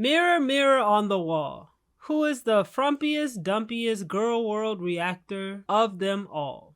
Mirror, mirror on the wall, who is the frumpiest, dumpiest Gorl World reactor of them all?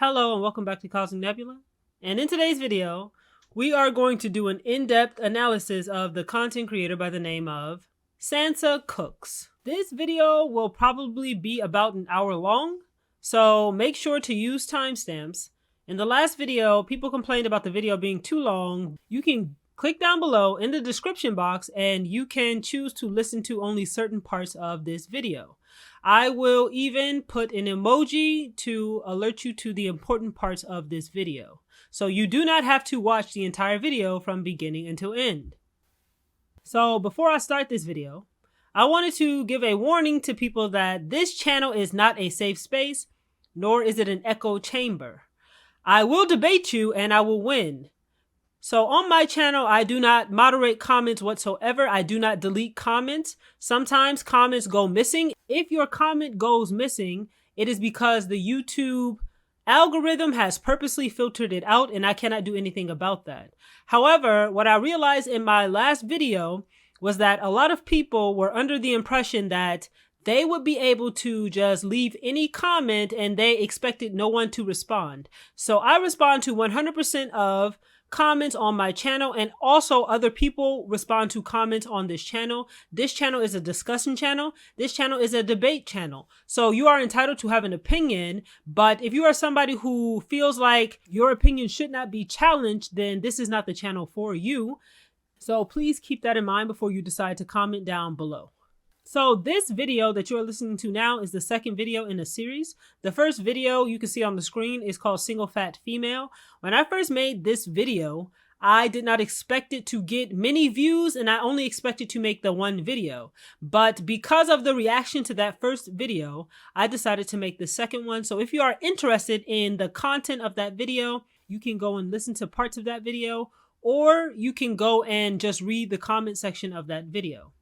Hello and welcome back to Causing Nebula. And in today's video, we are going to do an in-depth analysis of the content creator by the name of SansaCooks. This video will probably be about an hour long, so make sure to use timestamps. In the last video, people complained about the video being too long. You can click down below in the description box and you can choose to listen to only certain parts of this video. I will even put an emoji to alert you to the important parts of this video. So you do not have to watch the entire video from beginning until end. So before I start this video, I wanted to give a warning to people that this channel is not a safe space, nor is it an echo chamber. I will debate you and I will win. So on my channel, I do not moderate comments whatsoever. I do not delete comments. Sometimes comments go missing. If your comment goes missing, it is because the YouTube algorithm has purposely filtered it out and I cannot do anything about that. However, what I realized in my last video was that a lot of people were under the impression that they would be able to just leave any comment and they expected no one to respond. So I respond to 100% of comments on my channel, and also other people respond to comments on this channel. This channel is a discussion channel. This channel is a debate channel. So you are entitled to have an opinion, but if you are somebody who feels like your opinion should not be challenged, then this is not the channel for you. So please keep that in mind before you decide to comment down below. So this video that you're listening to now is the second video in a series. The first video you can see on the screen is called Single Fat Female. When I first made this video, I did not expect it to get many views and I only expected to make the one video. But because of the reaction to that first video, I decided to make the second one. So if you are interested in the content of that video, you can go and listen to parts of that video, or you can go and just read the comment section of that video.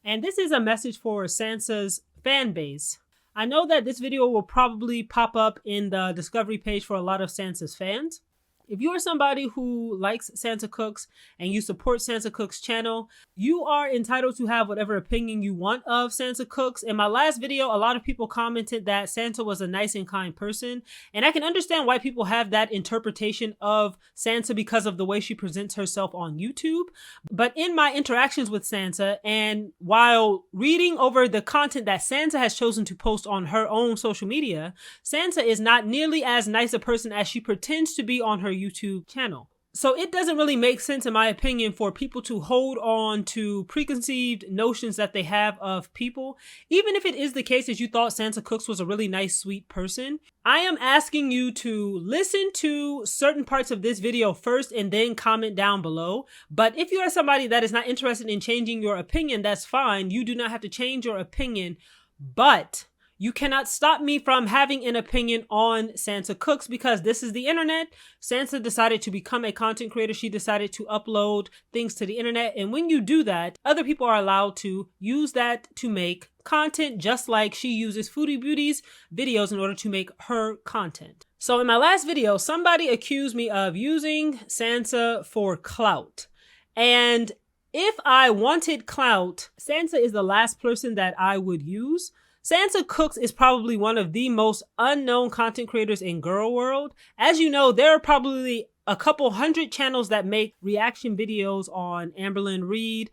And this is a message for Sansa's fan base. I know that this video will probably pop up in the discovery page for a lot of Sansa's fans. If you are somebody who likes SansaCooks and you support SansaCooks channel, you are entitled to have whatever opinion you want of SansaCooks. In my last video, a lot of people commented that Sansa was a nice and kind person. And I can understand why people have that interpretation of Sansa because of the way she presents herself on YouTube. But in my interactions with Sansa and while reading over the content that Sansa has chosen to post on her own social media, Sansa is not nearly as nice a person as she pretends to be on her YouTube channel. So it doesn't really make sense, in my opinion, for people to hold on to preconceived notions that they have of people. Even if it is the case that you thought SansaCooks was a really nice, sweet person, I am asking you to listen to certain parts of this video first and then comment down below. But if you are somebody that is not interested in changing your opinion, that's fine. You do not have to change your opinion, but you cannot stop me from having an opinion on SansaCooks because this is the internet. Sansa decided to become a content creator. She decided to upload things to the internet. And when you do that, other people are allowed to use that to make content, just like she uses Foodie Beauty's videos in order to make her content. So in my last video, somebody accused me of using Sansa for clout. And if I wanted clout, Sansa is the last person that I would use. SansaCooks is probably one of the most unknown content creators in Gorl World. As you know, there are probably a couple hundred channels that make reaction videos on Amberlynn Reid,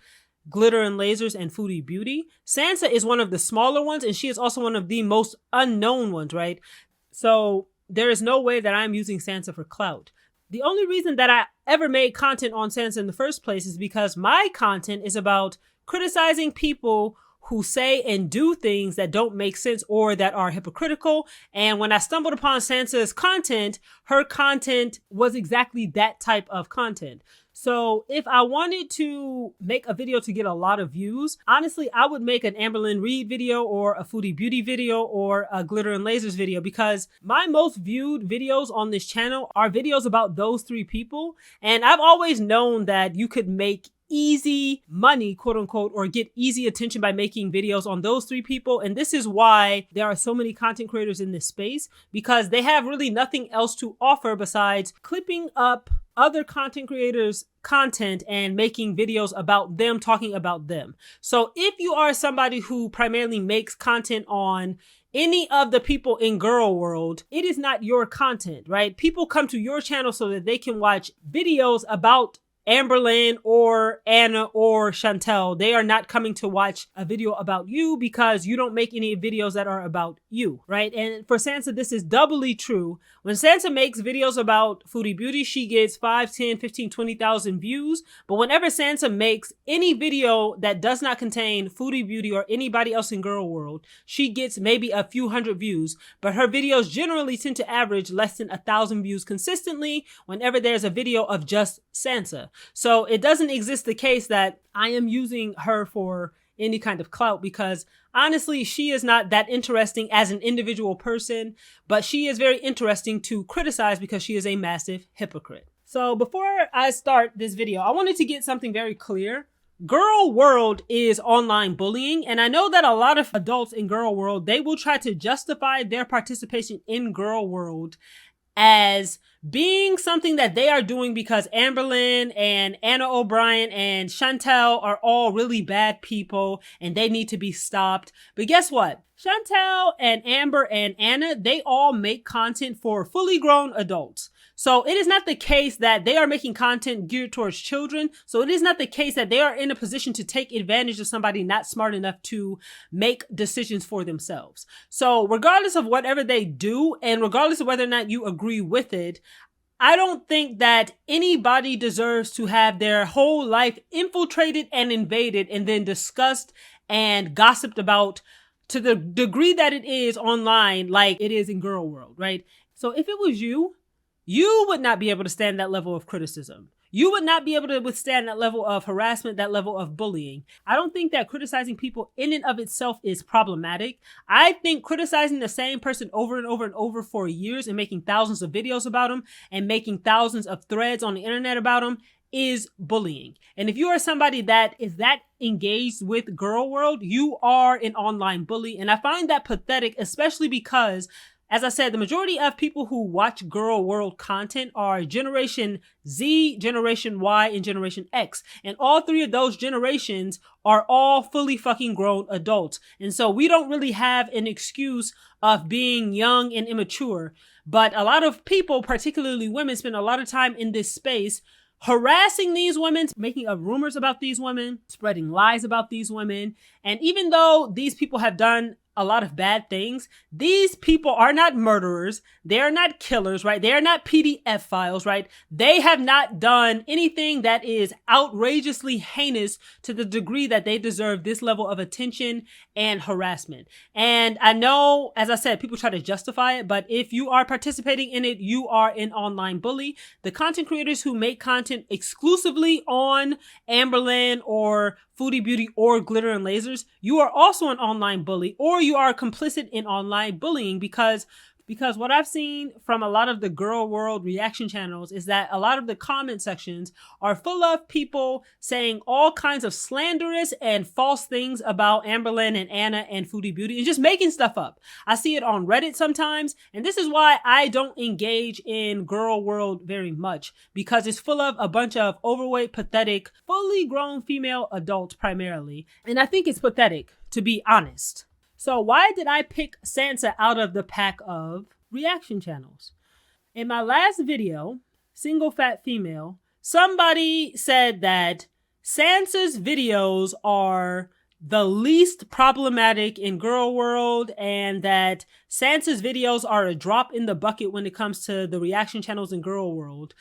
Glitter and Lasers, and Foodie Beauty. Sansa is one of the smaller ones, and she is also one of the most unknown ones, right? So there is no way that I'm using Sansa for clout. The only reason that I ever made content on Sansa in the first place is because my content is about criticizing people who say and do things that don't make sense or that are hypocritical. And when I stumbled upon Sansa's content, her content was exactly that type of content. So if I wanted to make a video to get a lot of views, honestly, I would make an Amberlynn Reid video or a Foodie Beauty video or a Glitter and Lasers video, because my most viewed videos on this channel are videos about those three people. And I've always known that you could make easy money, quote unquote, or get easy attention by making videos on those three people. And this is why there are so many content creators in this space, because they have really nothing else to offer besides clipping up other content creators' content and making videos about them, talking about them. So if you are somebody who primarily makes content on any of the people in Gorl World, it is not your content, right? People come to your channel so that they can watch videos about Amberlynn or Anna or Chantal. They are not coming to watch a video about you because you don't make any videos that are about you, right? And for Sansa, this is doubly true. When Sansa makes videos about Foodie Beauty, she gets 5, 10, 15, 20,000 views. But whenever Sansa makes any video that does not contain Foodie Beauty or anybody else in Gorl World, she gets maybe a few hundred views. But her videos generally tend to average less than 1,000 views consistently whenever there's a video of just Sansa. So it doesn't exist the case that I am using her for any kind of clout, because honestly, she is not that interesting as an individual person, but she is very interesting to criticize because she is a massive hypocrite. So before I start this video, I wanted to get something very clear. Gorl World is online bullying, and I know that a lot of adults in Gorl World, they will try to justify their participation in Gorl World as being something that they are doing because Amberlynn and Anna O'Brien and Chantal are all really bad people and they need to be stopped. But guess what? Chantal and Amber and Anna, they all make content for fully grown adults. So it is not the case that they are making content geared towards children. So it is not the case that they are in a position to take advantage of somebody not smart enough to make decisions for themselves. So regardless of whatever they do, and regardless of whether or not you agree with it, I don't think that anybody deserves to have their whole life infiltrated and invaded and then discussed and gossiped about to the degree that it is online, like it is in Gorl World, right? So if it was you, you would not be able to stand that level of criticism. You would not be able to withstand that level of harassment, that level of bullying. I don't think that criticizing people in and of itself is problematic. I think criticizing the same person over and over and over for years and making thousands of videos about them and making thousands of threads on the internet about them is bullying. And if you are somebody that is that engaged with Gorl World, you are an online bully. And I find that pathetic, especially because, as I said, the majority of people who watch Gorl World content are Generation Z, Generation Y, and Generation X. And all three of those generations are all fully fucking grown adults. And so we don't really have an excuse of being young and immature. But a lot of people, particularly women, spend a lot of time in this space harassing these women, making up rumors about these women, spreading lies about these women. And even though these people have done a lot of bad things, these people are not murderers. They are not killers, right? They are not PDF files, right? They have not done anything that is outrageously heinous to the degree that they deserve this level of attention and harassment. And I know, as I said, people try to justify it, but if you are participating in it, you are an online bully. The content creators who make content exclusively on Amberlynn or Foodie Beauty or Glitter and Lasers, you are also an online bully, or you are complicit in online bullying, because what I've seen from a lot of the Gorl World reaction channels is that a lot of the comment sections are full of people saying all kinds of slanderous and false things about Amberlynn and Anna and Foodie Beauty and just making stuff up. I see it on Reddit sometimes, and this is why I don't engage in Gorl World very much, because it's full of a bunch of overweight, pathetic, fully grown female adults primarily. And I think it's pathetic, to be honest. So why did I pick Sansa out of the pack of reaction channels? In my last video, Single Fat Female, somebody said that Sansa's videos are the least problematic in Gorl World and that Sansa's videos are a drop in the bucket when it comes to the reaction channels in Gorl World.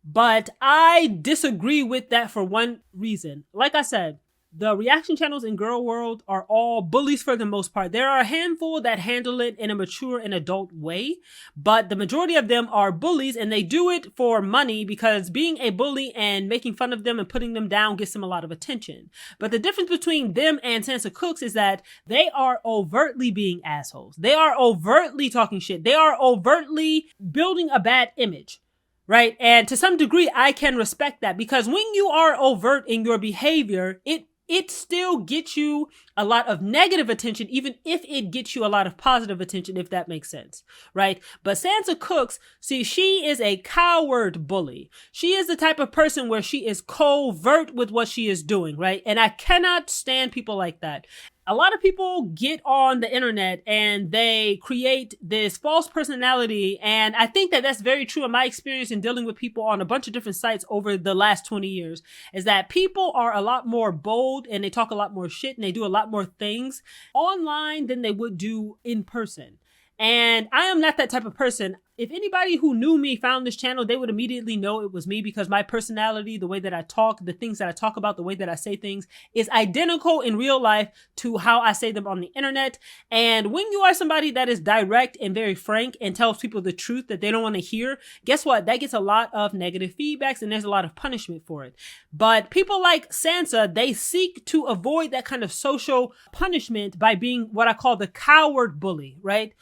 But I disagree with that for one reason. Like I said, the reaction channels in Gorl World are all bullies for the most part. There are a handful that handle it in a mature and adult way, but the majority of them are bullies, and they do it for money because being a bully and making fun of them and putting them down gets them a lot of attention. But the difference between them and SansaCooks is that they are overtly being assholes. They are overtly talking shit. They are overtly building a bad image. Right? And to some degree, I can respect that, because when you are overt in your behavior, it it still gets you a lot of negative attention, even if it gets you a lot of positive attention, if that makes sense, right? But SansaCooks, see, she is a coward bully. She is the type of person where she is covert with what she is doing, right? And I cannot stand people like that. A lot of people get on the internet and they create this false personality. And I think that that's very true in my experience in dealing with people on a bunch of different sites over the last 20 years, is that people are a lot more bold and they talk a lot more shit and they do a lot more things online than they would do in person. And I am not that type of person. If anybody who knew me found this channel, they would immediately know it was me, because my personality, the way that I talk, the things that I talk about, the way that I say things is identical in real life to how I say them on the internet. And when you are somebody that is direct and very frank and tells people the truth that they don't want to hear, guess what? That gets a lot of negative feedbacks and there's a lot of punishment for it. But people like Sansa, they seek to avoid that kind of social punishment by being what I call the coward bully, right?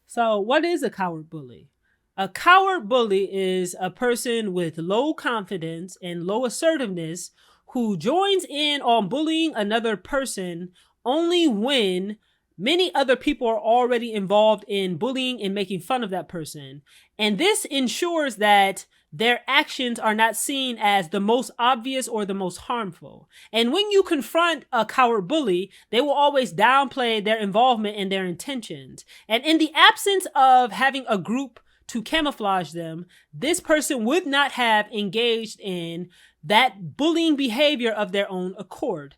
So what is a coward bully? A coward bully is a person with low confidence and low assertiveness who joins in on bullying another person only when many other people are already involved in bullying and making fun of that person. And this ensures that their actions are not seen as the most obvious or the most harmful. And when you confront a coward bully, they will always downplay their involvement and their intentions. And in the absence of having a group to camouflage them, this person would not have engaged in that bullying behavior of their own accord.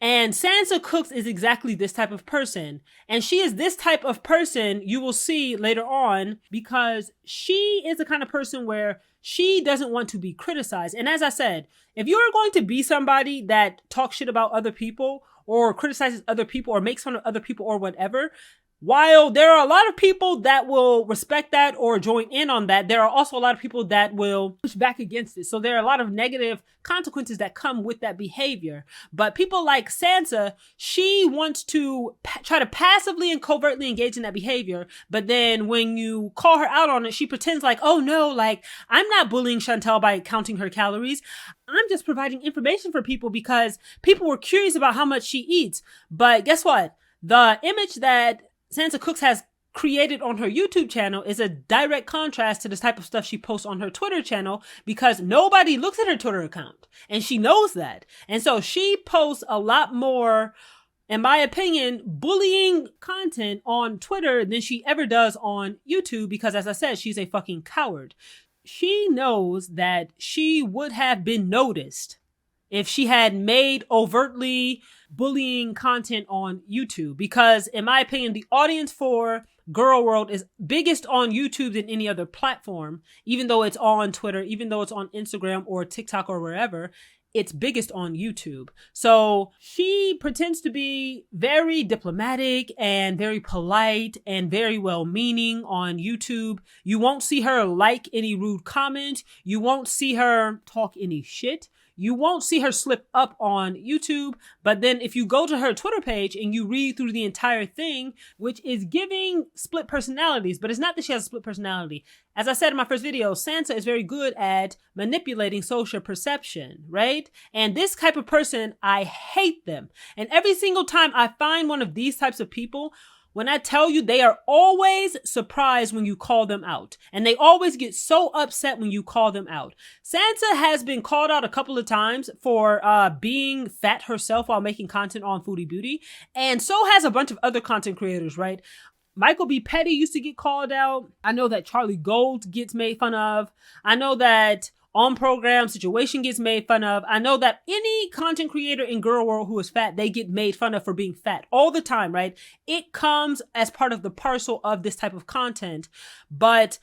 And SansaCooks is exactly this type of person. And she is this type of person you will see later on, because she is the kind of person where she doesn't want to be criticized. And as I said, if you're going to be somebody that talks shit about other people or criticizes other people or makes fun of other people or whatever, while there are a lot of people that will respect that or join in on that, there are also a lot of people that will push back against it. So there are a lot of negative consequences that come with that behavior. But people like Sansa, she wants to try to passively and covertly engage in that behavior. But then when you call her out on it, she pretends like, oh no, like I'm not bullying Chantal by counting her calories. I'm just providing information for people because people were curious about how much she eats. But guess what? The image that SansaCooks has created on her YouTube channel is a direct contrast to the type of stuff she posts on her Twitter channel, because nobody looks at her Twitter account and she knows that. And so she posts a lot more, in my opinion, bullying content on Twitter than she ever does on YouTube, because as I said, she's a fucking coward. She knows that she would have been noticed if she had made overtly bullying content on YouTube, because in my opinion, the audience for Gorl World is biggest on YouTube than any other platform. Even though it's on Twitter, even though it's on Instagram or TikTok or wherever, it's biggest on YouTube. So she pretends to be very diplomatic and very polite and very well-meaning on YouTube. You won't see her like any rude comment. You won't see her talk any shit. You won't see her slip up on YouTube. But then if you go to her Twitter page and you read through the entire thing, which is giving split personalities, but it's not that she has a split personality. As I said in my first video, Sansa is very good at manipulating social perception, right? And this type of person, I hate them. And every single time I find one of these types of people, when I tell you, they are always surprised when you call them out. And they always get so upset when you call them out. Sansa has been called out a couple of times for being fat herself while making content on Foodie Beauty. And so has a bunch of other content creators, right? Michael B. Petty used to get called out. I know that Charlie Gold gets made fun of. I know that On Program Situation gets made fun of. I know that any content creator in Gorl World who is fat, they get made fun of for being fat all the time, right? It comes as part of the parcel of this type of content. But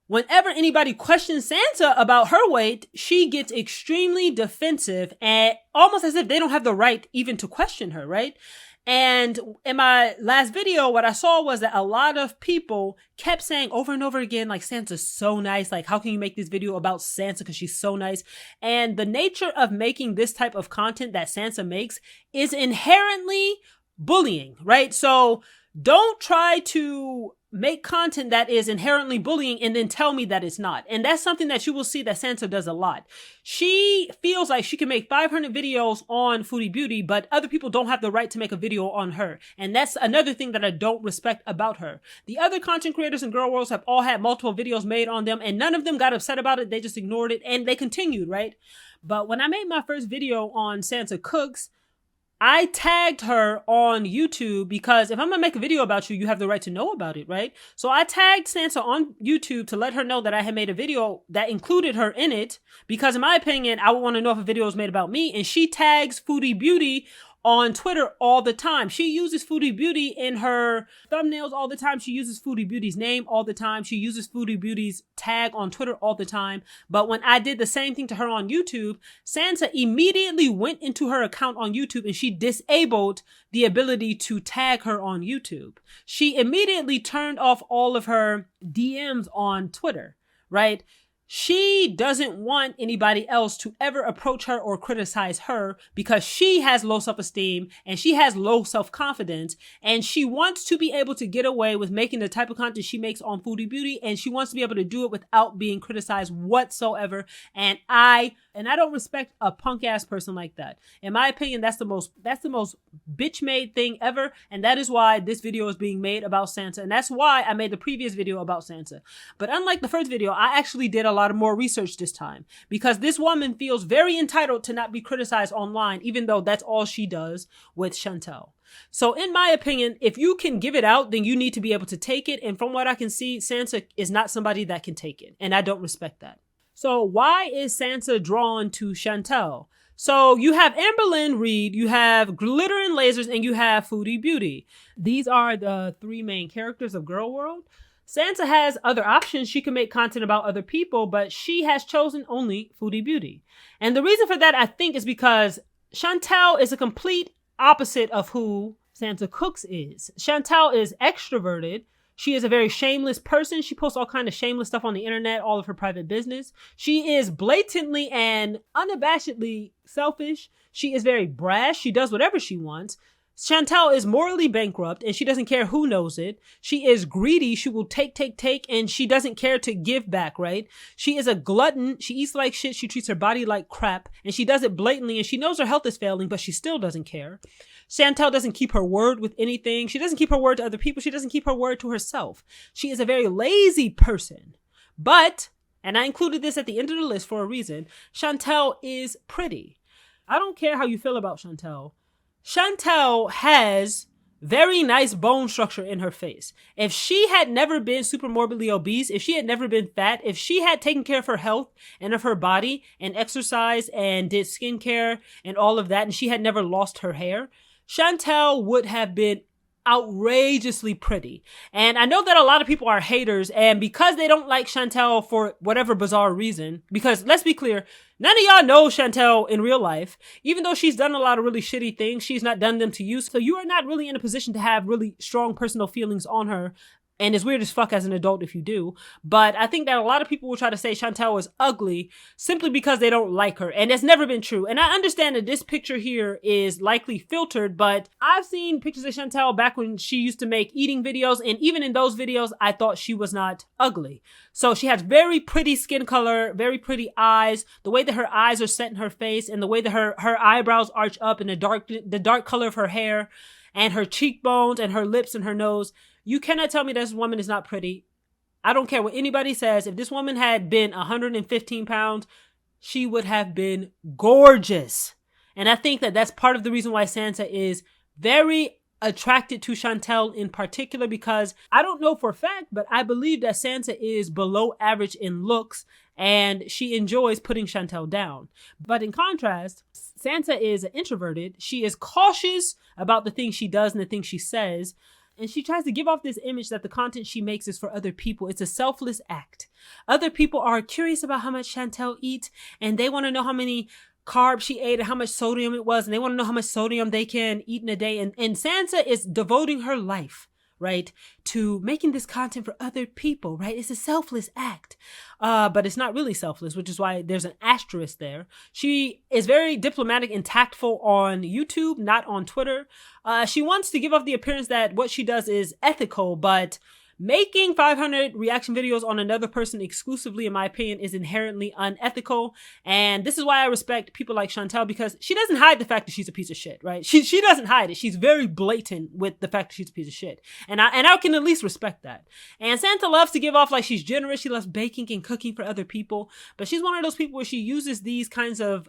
whenever anybody questions Sansa about her weight, she gets extremely defensive and almost as if they don't have the right even to question her, right? And in my last video, what I saw was that a lot of people kept saying over and over again, like, Sansa's so nice. Like, how can you make this video about Sansa because she's so nice? And the nature of making this type of content that Sansa makes is inherently bullying, right? So don't try to make content that is inherently bullying and then tell me that it's not. And that's something that you will see that Sansa does a lot. She feels like she can make 500 videos on Foodie Beauty, but other people don't have the right to make a video on her. And that's another thing that I don't respect about her. The other content creators in Gorl Worlds have all had multiple videos made on them, and none of them got upset about it. They just ignored it and they continued, right? But when I made my first video on SansaCooks, I tagged her on YouTube because if I'm gonna make a video about you, you have the right to know about it, right? So I tagged Sansa on YouTube to let her know that I had made a video that included her in it, because in my opinion, I would want to know if a video was made about me. And she tags Foodie Beauty on Twitter all the time. She uses Foodie Beauty in her thumbnails all the time. She uses Foodie Beauty's name all the time. She uses Foodie Beauty's tag on Twitter all the time. But when I did the same thing to her on YouTube, Sansa immediately went into her account on YouTube and she disabled the ability to tag her on YouTube. She immediately turned off all of her DMs on Twitter, right? She doesn't want anybody else to ever approach her or criticize her because she has low self-esteem and she has low self-confidence, and she wants to be able to get away with making the type of content she makes on Foodie Beauty, and she wants to be able to do it without being criticized whatsoever. And I don't respect a punk ass person like that. In my opinion, that's the most bitch made thing ever. And that is why this video is being made about Sansa. And that's why I made the previous video about Sansa. But unlike the first video, I actually did a lot of more research this time, because this woman feels very entitled to not be criticized online, even though that's all she does with Chantal. So in my opinion, if you can give it out, then you need to be able to take it. And from what I can see, Sansa is not somebody that can take it. And I don't respect that. So why is Sansa drawn to Chantal? So you have Amberlynn Reid, you have Glitter and Lasers, and you have Foodie Beauty. These are the three main characters of Gorl World. Sansa has other options. She can make content about other people, but she has chosen only Foodie Beauty. And the reason for that, I think, is because Chantal is a complete opposite of who SansaCooks is. Chantal is extroverted. She is a very shameless person. She posts all kinds of shameless stuff on the internet, all of her private business. She is blatantly and unabashedly selfish. She is very brash. She does whatever she wants. Chantal is morally bankrupt and she doesn't care who knows it. She is greedy. She will take, and she doesn't care to give back, right? She is a glutton. She eats like shit. She treats her body like crap, and she does it blatantly, and she knows her health is failing, but she still doesn't care. Chantal doesn't keep her word with anything. She doesn't keep her word to other people. She doesn't keep her word to herself. She is a very lazy person. But, and I included this at the end of the list for a reason, Chantal is pretty. I don't care how you feel about Chantal. Chantal has very nice bone structure in her face. If she had never been super morbidly obese, if she had never been fat, if she had taken care of her health and of her body and exercised and did skincare and all of that, and she had never lost her hair, Chantal would have been outrageously pretty. And I know that a lot of people are haters, and because they don't like Chantal for whatever bizarre reason, because let's be clear, none of y'all know Chantal in real life. Even though she's done a lot of really shitty things, she's not done them to you. So you are not really in a position to have really strong personal feelings on her. And it's weird as fuck as an adult if you do. But I think that a lot of people will try to say Chantal is ugly simply because they don't like her. And that's never been true. And I understand that this picture here is likely filtered, but I've seen pictures of Chantal back when she used to make eating videos. And even in those videos, I thought she was not ugly. So she has very pretty skin color, very pretty eyes. The way that her eyes are set in her face, and the way that her eyebrows arch up, and the dark color of her hair, and her cheekbones, and her lips, and her nose. You cannot tell me this woman is not pretty. I don't care what anybody says. If this woman had been 115 pounds, she would have been gorgeous. And I think that that's part of the reason why Sansa is very attracted to Chantal in particular, because I don't know for a fact, but I believe that Sansa is below average in looks and she enjoys putting Chantal down. But in contrast, Sansa is introverted. She is cautious about the things she does and the things she says. And she tries to give off this image that the content she makes is for other people. It's a selfless act. Other people are curious about how much Chantal eats, and they want to know how many carbs she ate and how much sodium it was, and they want to know how much sodium they can eat in a day. And Sansa is devoting her life, right, to making this content for other people, right? It's a selfless act. But it's not really selfless, which is why there's an asterisk there. She is very diplomatic and tactful on YouTube, not on Twitter. She wants to give off the appearance that what she does is ethical, but Making 500 reaction videos on another person exclusively, in my opinion, is inherently unethical. And this is why I respect people like Chantal, because she doesn't hide the fact that she's a piece of shit, right? She doesn't hide it. She's very blatant with the fact that she's a piece of shit. And I can at least respect that. And Sansa loves to give off like she's generous. She loves baking and cooking for other people. But she's one of those people where she uses these kinds of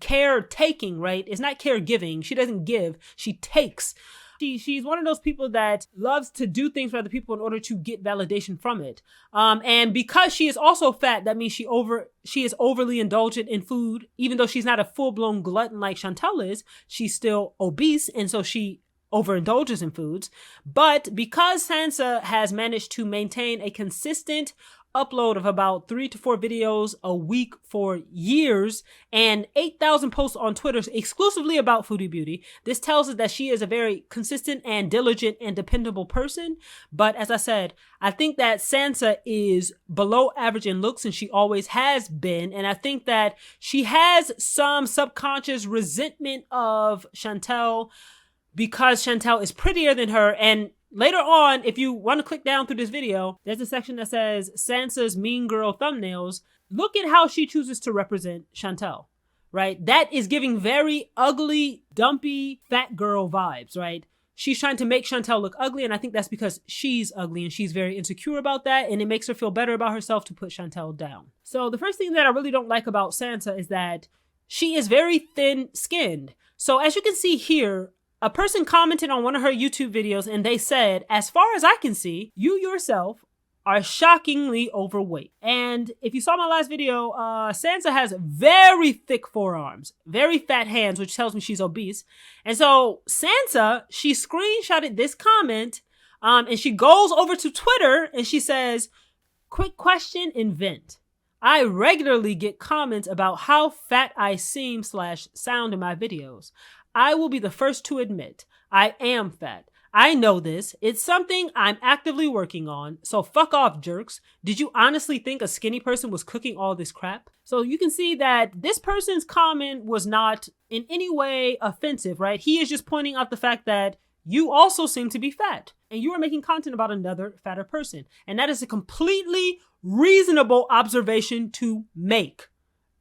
caretaking, right? It's not caregiving. She doesn't give. She takes. She's one of those people that loves to do things for other people in order to get validation from it. And because she is also fat, that means she is overly indulgent in food. Even though she's not a full-blown glutton like Chantal is, she's still obese, and so she overindulges in foods. But because Sansa has managed to maintain a consistent upload of about 3 to 4 videos a week for years and 8,000 posts on Twitter exclusively about Foodie Beauty, this tells us that she is a very consistent and diligent and dependable person. But as I said, I think that Sansa is below average in looks, and she always has been. And I think that she has some subconscious resentment of Chantal because Chantal is prettier than her. And later on, if you want to click down through this video, there's a section that says Sansa's mean girl thumbnails. Look at how she chooses to represent Chantal, right? That is giving very ugly, dumpy, fat girl vibes, right? She's trying to make Chantal look ugly, and I think that's because she's ugly and she's very insecure about that, and it makes her feel better about herself to put Chantal down. So the first thing that I really don't like about Sansa is that she is very thin-skinned. So as you can see here, a person commented on one of her YouTube videos and they said, as far as I can see, you yourself are shockingly overweight. And if you saw my last video, Sansa has very thick forearms, very fat hands, which tells me she's obese. And so Sansa, she screenshotted this comment and she goes over to Twitter and she says, quick question, invent. I regularly get comments about how fat I seem / sound in my videos. I will be the first to admit, I am fat. I know this. It's something I'm actively working on. So fuck off, jerks. Did you honestly think a skinny person was cooking all this crap? So you can see that this person's comment was not in any way offensive, right? He is just pointing out the fact that you also seem to be fat and you are making content about another fatter person. And that is a completely reasonable observation to make,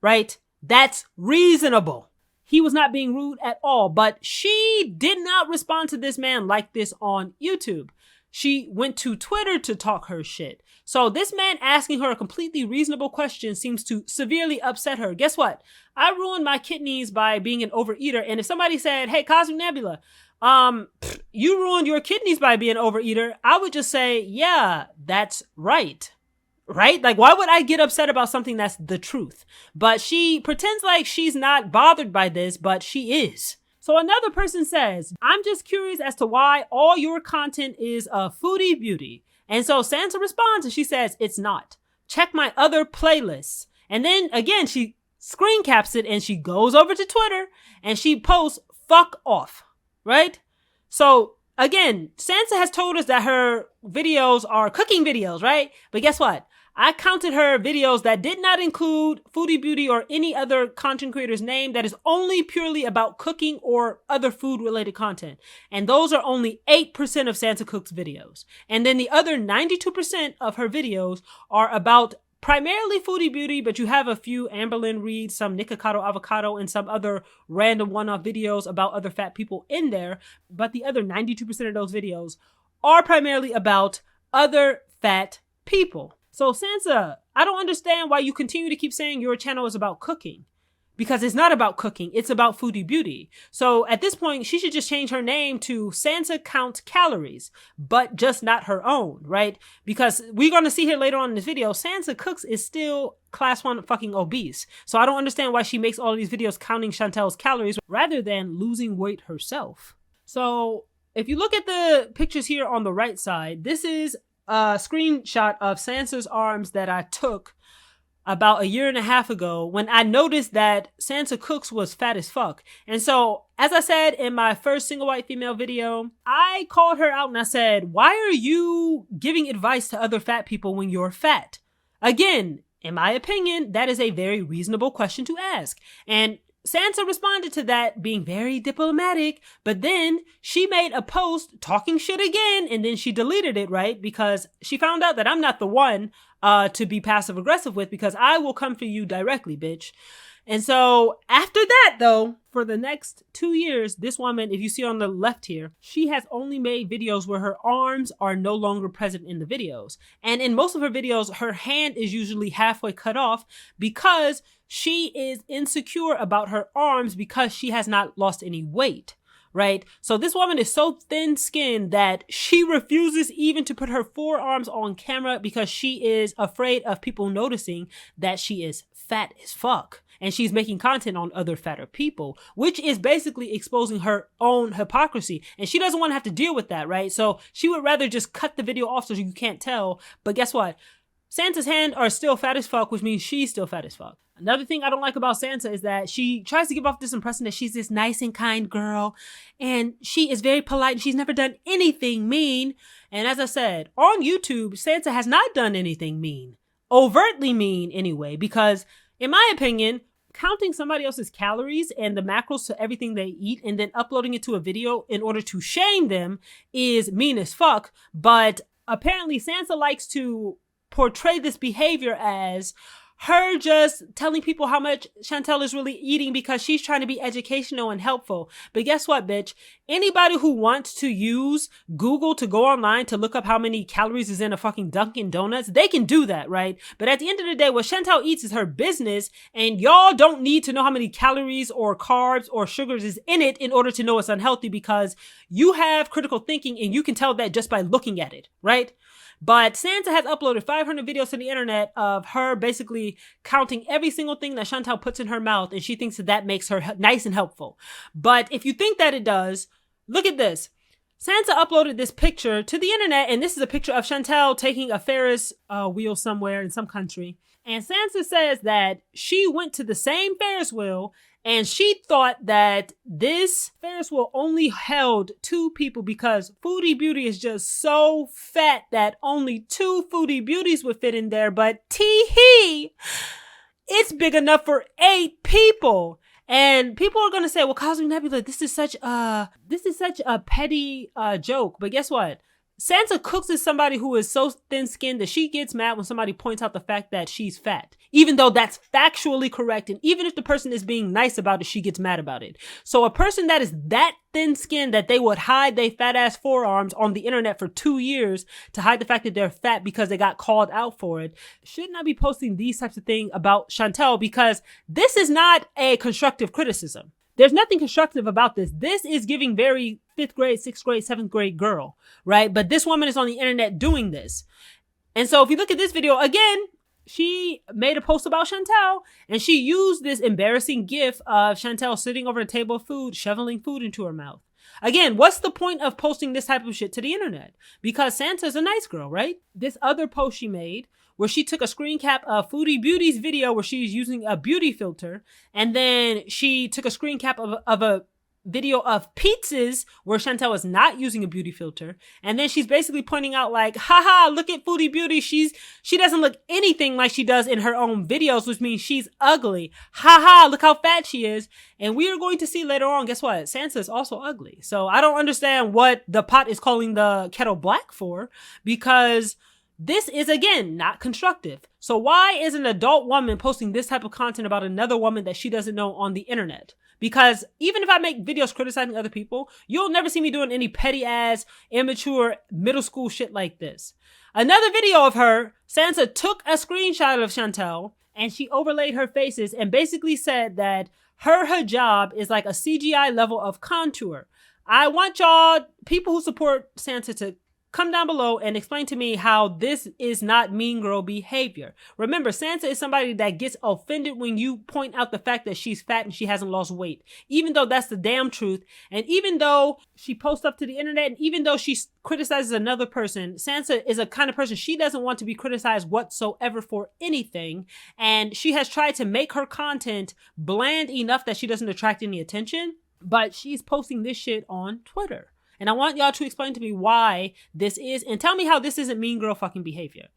right? That's reasonable. He was not being rude at all, but she did not respond to this man like this on YouTube. She went to Twitter to talk her shit. So this man asking her a completely reasonable question seems to severely upset her. Guess what? I ruined my kidneys by being an overeater. And if somebody said, hey, Cosmic Nebula, you ruined your kidneys by being an overeater, I would just say, yeah, that's right. Right? Like, why would I get upset about something that's the truth? But she pretends like she's not bothered by this, but she is. So another person says, I'm just curious as to why all your content is a Foodie Beauty. And so Sansa responds and she says, it's not. Check my other playlists. And then again, she screen caps it and she goes over to Twitter and she posts, fuck off. Right? So again, Sansa has told us that her videos are cooking videos, right? But guess what? I counted her videos that did not include Foodie Beauty or any other content creator's name that is only purely about cooking or other food related content. And those are only 8% of SansaCooks videos. And then the other 92% of her videos are about primarily Foodie Beauty, but you have a few Amberlynn Reed, some Nikocado Avocado, and some other random one-off videos about other fat people in there. But the other 92% of those videos are primarily about other fat people. So Sansa, I don't understand why you continue to keep saying your channel is about cooking. Because it's not about cooking, it's about Foodie Beauty. So at this point, she should just change her name to Sansa Counts Calories, but just not her own, right? Because we're going to see here later on in this video, SansaCooks is still class 1 fucking obese. So I don't understand why she makes all of these videos counting Chantal's calories rather than losing weight herself. So if you look at the pictures here on the right side, this is a screenshot of Sansa's arms that I took about a year and a half ago when I noticed that SansaCooks was fat as fuck. And so, as I said in my first single white female video, I called her out and I said, why are you giving advice to other fat people when you're fat? Again, in my opinion, that is a very reasonable question to ask. And Sansa responded to that being very diplomatic, but then she made a post talking shit again, and then she deleted it, right? Because she found out that I'm not the one to be passive aggressive with, because I will come for you directly, bitch. And so after that, though, for the next 2 years, this woman, if you see on the left here, she has only made videos where her arms are no longer present in the videos. And in most of her videos, her hand is usually halfway cut off because she is insecure about her arms because she has not lost any weight. Right? So this woman is so thin-skinned that she refuses even to put her forearms on camera because she is afraid of people noticing that she is fat as fuck. And she's making content on other fatter people, which is basically exposing her own hypocrisy. And she doesn't want to have to deal with that, right? So she would rather just cut the video off so you can't tell. But guess what? Sansa's hands are still fat as fuck, which means she's still fat as fuck. Another thing I don't like about Sansa is that she tries to give off this impression that she's this nice and kind girl, and she is very polite and she's never done anything mean. And as I said, on YouTube, Sansa has not done anything mean. Overtly mean anyway, because in my opinion, counting somebody else's calories and the macros to everything they eat and then uploading it to a video in order to shame them is mean as fuck. But apparently Sansa likes to portray this behavior as her just telling people how much Chantal is really eating because she's trying to be educational and helpful. But guess what, bitch? Anybody who wants to use Google to go online to look up how many calories is in a fucking Dunkin' Donuts, they can do that, right? But at the end of the day, what Chantal eats is her business, and y'all don't need to know how many calories or carbs or sugars is in it in order to know it's unhealthy, because you have critical thinking and you can tell that just by looking at it, right? But Sansa has uploaded 500 videos to the internet of her basically counting every single thing that Chantal puts in her mouth, and she thinks that that makes her nice and helpful. But if you think that it does, look at this. Sansa uploaded this picture to the internet, and this is a picture of Chantal taking a Ferris wheel somewhere in some country. And Sansa says that she went to the same Ferris wheel and she thought that this Ferris wheel only held 2 people because Foodie Beauty is just so fat that only 2 Foodie Beauties would fit in there. But tee-hee, it's big enough for 8 people. And people are going to say, well, Cosmic Nebula, this is such a petty joke. But guess what? SansaCooks is somebody who is so thin-skinned that she gets mad when somebody points out the fact that she's fat, even though that's factually correct. And even if the person is being nice about it, she gets mad about it. So a person that is that thin-skinned that they would hide their fat-ass forearms on the internet for 2 years to hide the fact that they're fat because they got called out for it should not be posting these types of things about Chantal, because this is not a constructive criticism. There's nothing constructive about this. This is giving very 5th grade, 6th grade, 7th grade girl, right? But this woman is on the internet doing this. And so if you look at this video, again, she made a post about Chantal and she used this embarrassing gif of Chantal sitting over a table of food, shoveling food into her mouth. Again, what's the point of posting this type of shit to the internet? Because Sansa's a nice girl, right? This other post she made where she took a screen cap of Foodie Beauty's video where she's using a beauty filter, and then she took a screen cap of a video of pizzas where Chantal is not using a beauty filter, and then she's basically pointing out like, haha, look at Foodie Beauty, she doesn't look anything like she does in her own videos, which means she's ugly. Haha, look how fat she is. And we are going to see later on, guess what? Sansa is also ugly. So I don't understand what the pot is calling the kettle black for, because this is, again, not constructive. So why is an adult woman posting this type of content about another woman that she doesn't know on the internet? Because even if I make videos criticizing other people, you'll never see me doing any petty ass, immature, middle school shit like this. Another video of her, Sansa took a screenshot of Chantal and she overlaid her faces and basically said that her hijab is like a CGI level of contour. I want y'all, people who support Sansa, to come down below and explain to me how this is not mean girl behavior. Remember, Sansa is somebody that gets offended when you point out the fact that she's fat and she hasn't lost weight, even though that's the damn truth. And even though she posts up to the internet, and even though she criticizes another person, Sansa is a kind of person, she doesn't want to be criticized whatsoever for anything. And she has tried to make her content bland enough that she doesn't attract any attention, but she's posting this shit on Twitter. And I want y'all to explain to me why this is, and tell me how this isn't mean girl fucking behavior.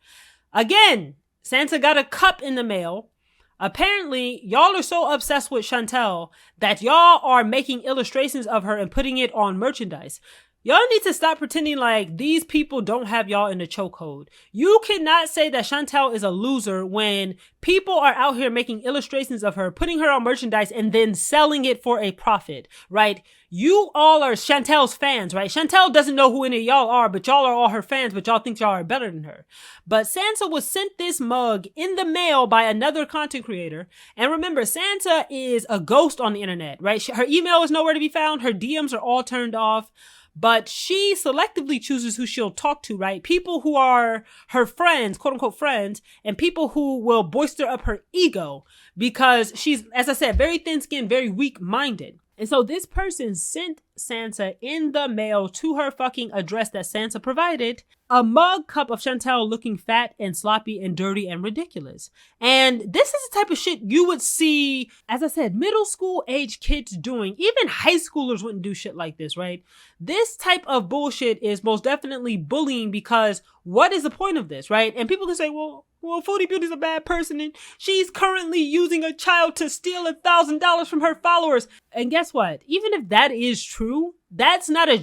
Again, Sansa got a cup in the mail Apparently, y'all are so obsessed with Chantal that y'all are making illustrations of her and putting it on merchandise. Y'all need to stop pretending like these people don't have y'all in the chokehold. You cannot say that Chantal is a loser when people are out here making illustrations of her, putting her on merchandise, and then selling it for a profit, right? You all are Chantal's fans, right? Chantal doesn't know who any of y'all are, but y'all are all her fans, but y'all think y'all are better than her. But Sansa was sent this mug in the mail by another content creator. And remember, Sansa is a ghost on the internet, right? Her email is nowhere to be found. Her DMs are all turned off. But she selectively chooses who she'll talk to, right? People who are her friends, quote unquote friends, and people who will bolster up her ego because she's, as I said, very thin-skinned, very weak-minded. And so this person sent Sansa in the mail to her fucking address that Sansa provided a mug cup of Chantal looking fat and sloppy and dirty and ridiculous. And this is the type of shit you would see, as I said, middle school age kids doing. Even high schoolers wouldn't do shit like this, right? This type of bullshit is most definitely bullying because what is the point of this, right? And people can say, well, Foodie Beauty's a bad person and she's currently using a child to steal $1,000 from her followers. And guess what? Even if that is true, that's not a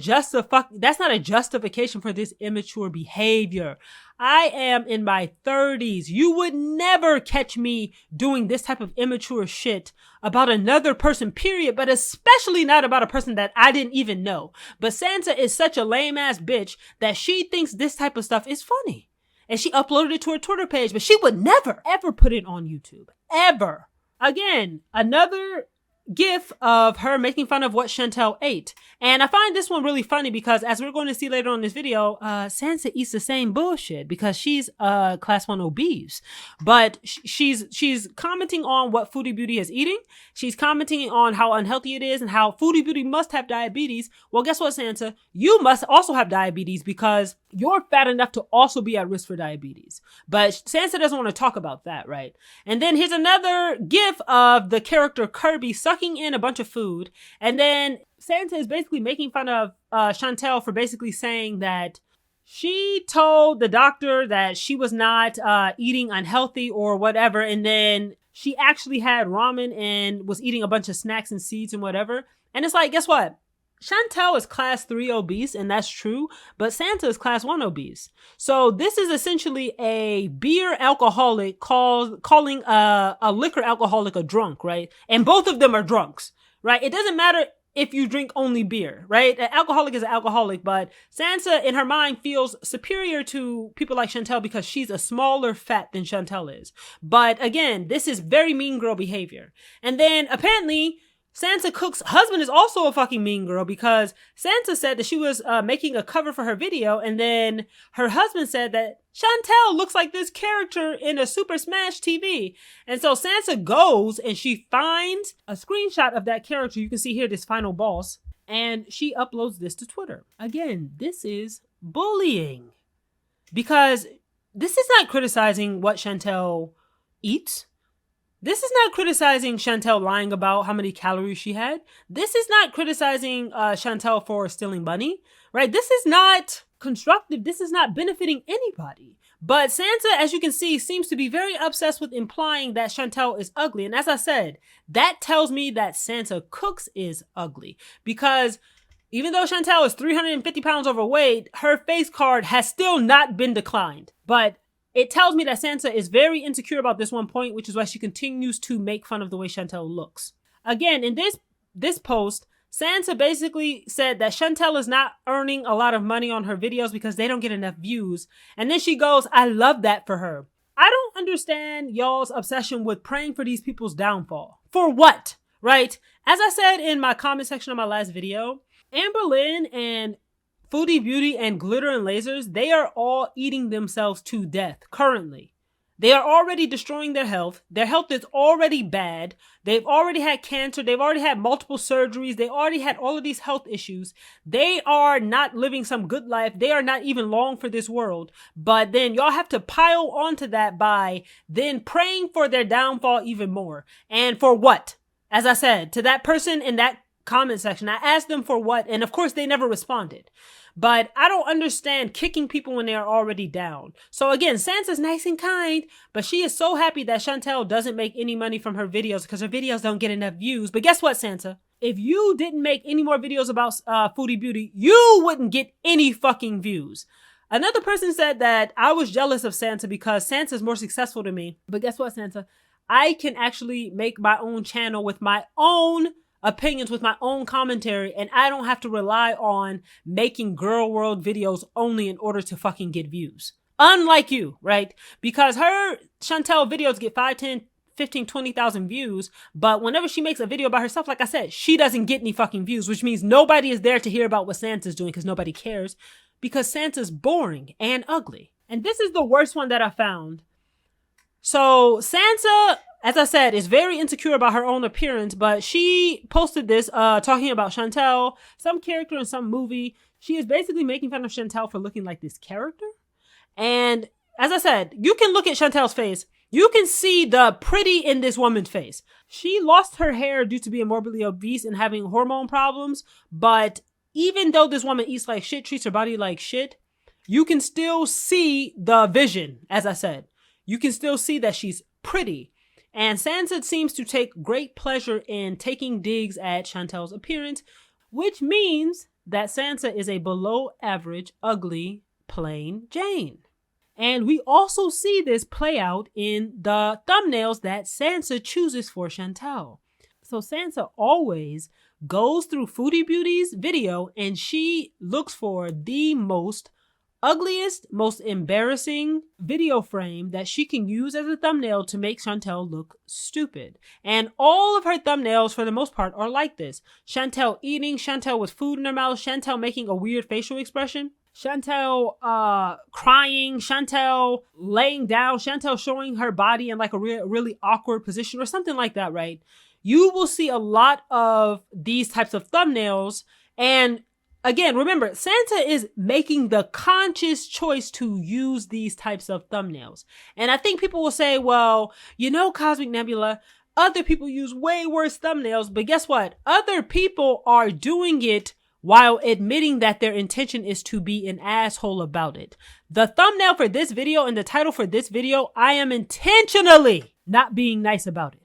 justification for this immature behavior. I am in my 30s. You would never catch me doing this type of immature shit about another person, period, but especially not about a person that I didn't even know. But Sansa is such a lame ass bitch that she thinks this type of stuff is funny. And she uploaded it to her Twitter page, but she would never, ever put it on YouTube. Ever. Again, another gif of her making fun of what Chantal ate. And I find this one really funny because as we're going to see later on in this video, Sansa eats the same bullshit because she's class 1 obese. But she's commenting on what Foodie Beauty is eating. She's commenting on how unhealthy it is and how Foodie Beauty must have diabetes. Well, guess what, Sansa? You must also have diabetes because you're fat enough to also be at risk for diabetes. But Sansa doesn't want to talk about that, right? And then here's another gif of the character Kirby sucking in a bunch of food. And then Sansa is basically making fun of Chantal for basically saying that she told the doctor that she was not eating unhealthy or whatever. And then she actually had ramen and was eating a bunch of snacks and seeds and whatever. And it's like, guess what? Chantal is class 3 obese, and that's true, but Sansa is class 1 obese. So this is essentially a beer alcoholic calling a liquor alcoholic a drunk, right? And both of them are drunks, right? It doesn't matter if you drink only beer, right? An alcoholic is an alcoholic, but Sansa in her mind feels superior to people like Chantal because she's a smaller fat than Chantal is. But again, this is very mean girl behavior. And then apparently SansaCooks' husband is also a fucking mean girl because Sansa said that she was making a cover for her video, and then her husband said that Chantal looks like this character in a Super Smash TV. And so Sansa goes and she finds a screenshot of that character. You can see here this final boss, and she uploads this to Twitter. Again, this is bullying because this is not criticizing what Chantal eats. This is not criticizing Chantal lying about how many calories she had. This is not criticizing Chantal for stealing money, right? This is not constructive. This is not benefiting anybody. But Sansa, as you can see, seems to be very obsessed with implying that Chantal is ugly. And as I said, that tells me that SansaCooks is ugly because even though Chantal is 350 pounds overweight, her face card has still not been declined. But it tells me that Sansa is very insecure about this one point, which is why she continues to make fun of the way Chantal looks. Again, in this post, Sansa basically said that Chantal is not earning a lot of money on her videos because they don't get enough views. And then she goes, I love that for her. I don't understand y'all's obsession with praying for these people's downfall. For what? Right? As I said in my comment section of my last video, Amberlynn and Foodie Beauty and Glitter and Lasers, they are all eating themselves to death currently. They are already destroying their health. Their health is already bad. They've already had cancer. They've already had multiple surgeries. They already had all of these health issues. They are not living some good life. They are not even long for this world. But then y'all have to pile onto that by then praying for their downfall even more. And for what? As I said, to that person in that comment section. I asked them for what, and of course they never responded. But I don't understand kicking people when they are already down. So again, Sansa's nice and kind, but she is so happy that Chantal doesn't make any money from her videos because her videos don't get enough views. But guess what, Sansa? If you didn't make any more videos about Foodie Beauty, you wouldn't get any fucking views. Another person said that I was jealous of Sansa because Sansa's more successful than me. But guess what, Sansa? I can actually make my own channel with my own opinions, with my own commentary, and I don't have to rely on making Gorl World videos only in order to fucking get views. Unlike you, right? Because her Chantal videos get 5, 10, 15, 20,000 views, but whenever she makes a video about herself, like I said, she doesn't get any fucking views, which means nobody is there to hear about what Sansa's doing because nobody cares, because Sansa's boring and ugly. And this is the worst one that I found. So Sansa, as I said, is very insecure about her own appearance, but she posted this talking about Chantal, some character in some movie. She is basically making fun of Chantal for looking like this character. And as I said, you can look at Chantal's face. You can see the pretty in this woman's face. She lost her hair due to being morbidly obese and having hormone problems. But even though this woman eats like shit, treats her body like shit, you can still see the vision, as I said. You can still see that she's pretty. And Sansa seems to take great pleasure in taking digs at Chantal's appearance, which means that Sansa is a below average, ugly, plain Jane. And we also see this play out in the thumbnails that Sansa chooses for Chantal. So Sansa always goes through Foodie Beauty's video and she looks for the most ugliest, most embarrassing video frame that she can use as a thumbnail to make Chantal look stupid. And all of her thumbnails, for the most part, are like this. Chantal eating, Chantal with food in her mouth, Chantal making a weird facial expression, Chantal crying, Chantal laying down, Chantal showing her body in like a really awkward position or something like that, right? You will see a lot of these types of thumbnails. And again, remember, Sansa is making the conscious choice to use these types of thumbnails. And I think people will say, well, you know, Cosmic Nebula, other people use way worse thumbnails. But guess what? Other people are doing it while admitting that their intention is to be an asshole about it. The thumbnail for this video and the title for this video, I am intentionally not being nice about it.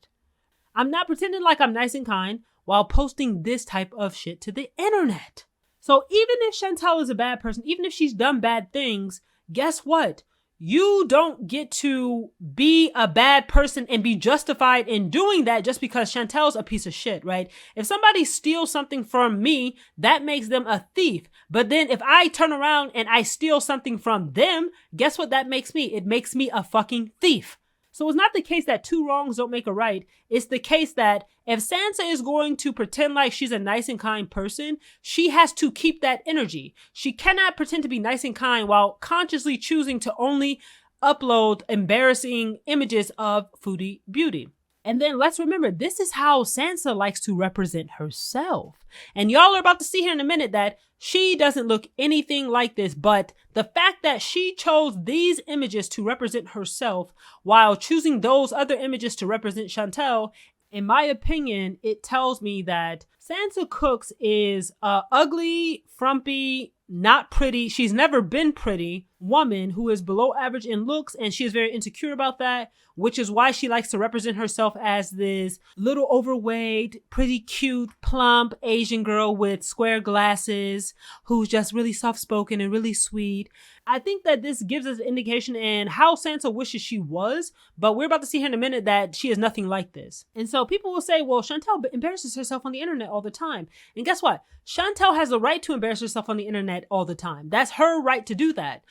I'm not pretending like I'm nice and kind while posting this type of shit to the internet. So even if Chantal is a bad person, even if she's done bad things, guess what? You don't get to be a bad person and be justified in doing that just because Chantal's a piece of shit, right? If somebody steals something from me, that makes them a thief. But then if I turn around and I steal something from them, guess what that makes me? It makes me a fucking thief. So it's not the case that two wrongs don't make a right. It's the case that if Sansa is going to pretend like she's a nice and kind person, she has to keep that energy. She cannot pretend to be nice and kind while consciously choosing to only upload embarrassing images of Foodie Beauty. And then let's remember, this is how Sansa likes to represent herself. And y'all are about to see here in a minute that she doesn't look anything like this, but the fact that she chose these images to represent herself while choosing those other images to represent Chantal, in my opinion, it tells me that SansaCooks is a ugly, frumpy, not pretty, she's never been pretty woman who is below average in looks, and she is very insecure about that, which is why she likes to represent herself as this little overweight, pretty cute, plump Asian girl with square glasses who's just really soft-spoken and really sweet. I think that this gives us an indication in how Sansa wishes she was, but we're about to see here in a minute that she is nothing like this. And so people will say, well, Chantal embarrasses herself on the internet all the time. And guess what? Chantal has the right to embarrass herself on the internet all the time. That's her right to do that.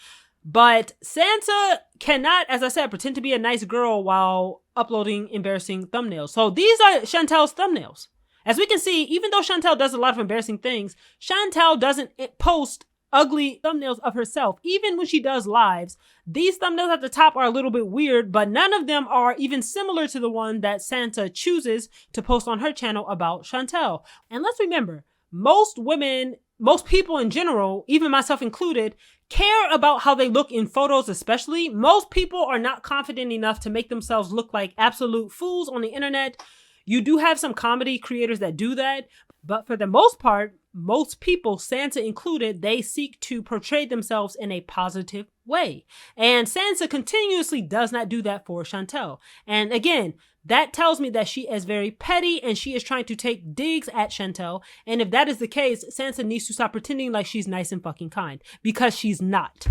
But Sansa cannot, as I said, pretend to be a nice girl while uploading embarrassing thumbnails. So these are Chantal's thumbnails. As we can see, even though Chantal does a lot of embarrassing things, Chantal doesn't post ugly thumbnails of herself. Even when she does lives, these thumbnails at the top are a little bit weird, but none of them are even similar to the one that Sansa chooses to post on her channel about Chantal. And let's remember, most women, most people in general, even myself included, care about how they look in photos especially. Most people are not confident enough to make themselves look like absolute fools on the internet. You do have some comedy creators that do that. But for the most part, most people, Sansa included, they seek to portray themselves in a positive way. And Sansa continuously does not do that for Chantal. And again, that tells me that she is very petty and she is trying to take digs at Chantal. And if that is the case, Sansa needs to stop pretending like she's nice and fucking kind, because she's not.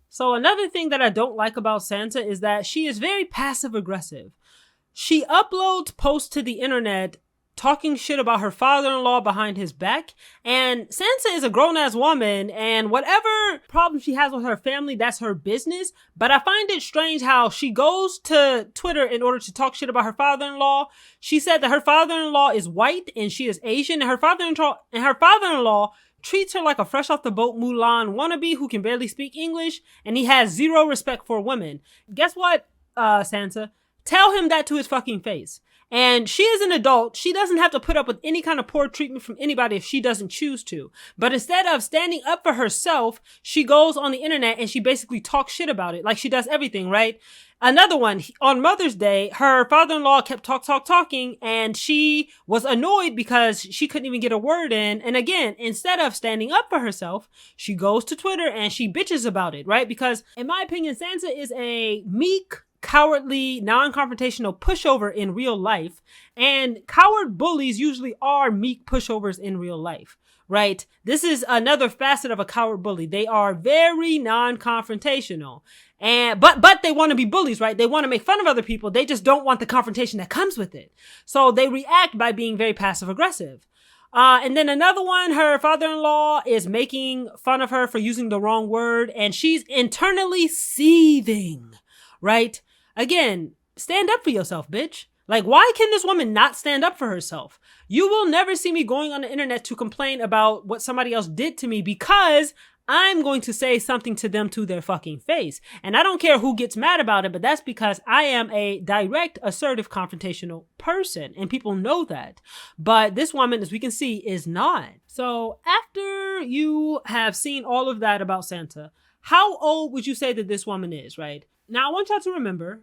So another thing that I don't like about Sansa is that she is very passive aggressive. She uploads posts to the internet talking shit about her father-in-law behind his back. And Sansa is a grown-ass woman, and whatever problem she has with her family, that's her business. But I find it strange how she goes to Twitter in order to talk shit about her father-in-law. She said that her father-in-law is white and she is Asian, and her father-in-law treats her like a fresh off the boat Mulan wannabe who can barely speak English, and he has zero respect for women. Guess what, Sansa? Tell him that to his fucking face. And she is an adult. She doesn't have to put up with any kind of poor treatment from anybody if she doesn't choose to. But instead of standing up for herself, she goes on the internet and she basically talks shit about it. Like she does everything, right? Another one, on Mother's Day, her father-in-law kept talking, and she was annoyed because she couldn't even get a word in. And again, instead of standing up for herself, she goes to Twitter and she bitches about it, right? Because in my opinion, Sansa is a meek, cowardly, non-confrontational pushover in real life, and coward bullies usually are meek pushovers in real life, right? This is another facet of a coward bully. They are very non-confrontational, and but they want to be bullies, right? They want to make fun of other people. They just don't want the confrontation that comes with it. So they react by being very passive aggressive. And then another one, her father-in-law is making fun of her for using the wrong word, and she's internally seething, right? Again, stand up for yourself, bitch. Like, why can this woman not stand up for herself? You will never see me going on the internet to complain about what somebody else did to me, because I'm going to say something to them to their fucking face. And I don't care who gets mad about it, but that's because I am a direct, assertive, confrontational person, and people know that. But this woman, as we can see, is not. So after you have seen all of that about Sansa, how old would you say that this woman is, right? Now, I want y'all to remember,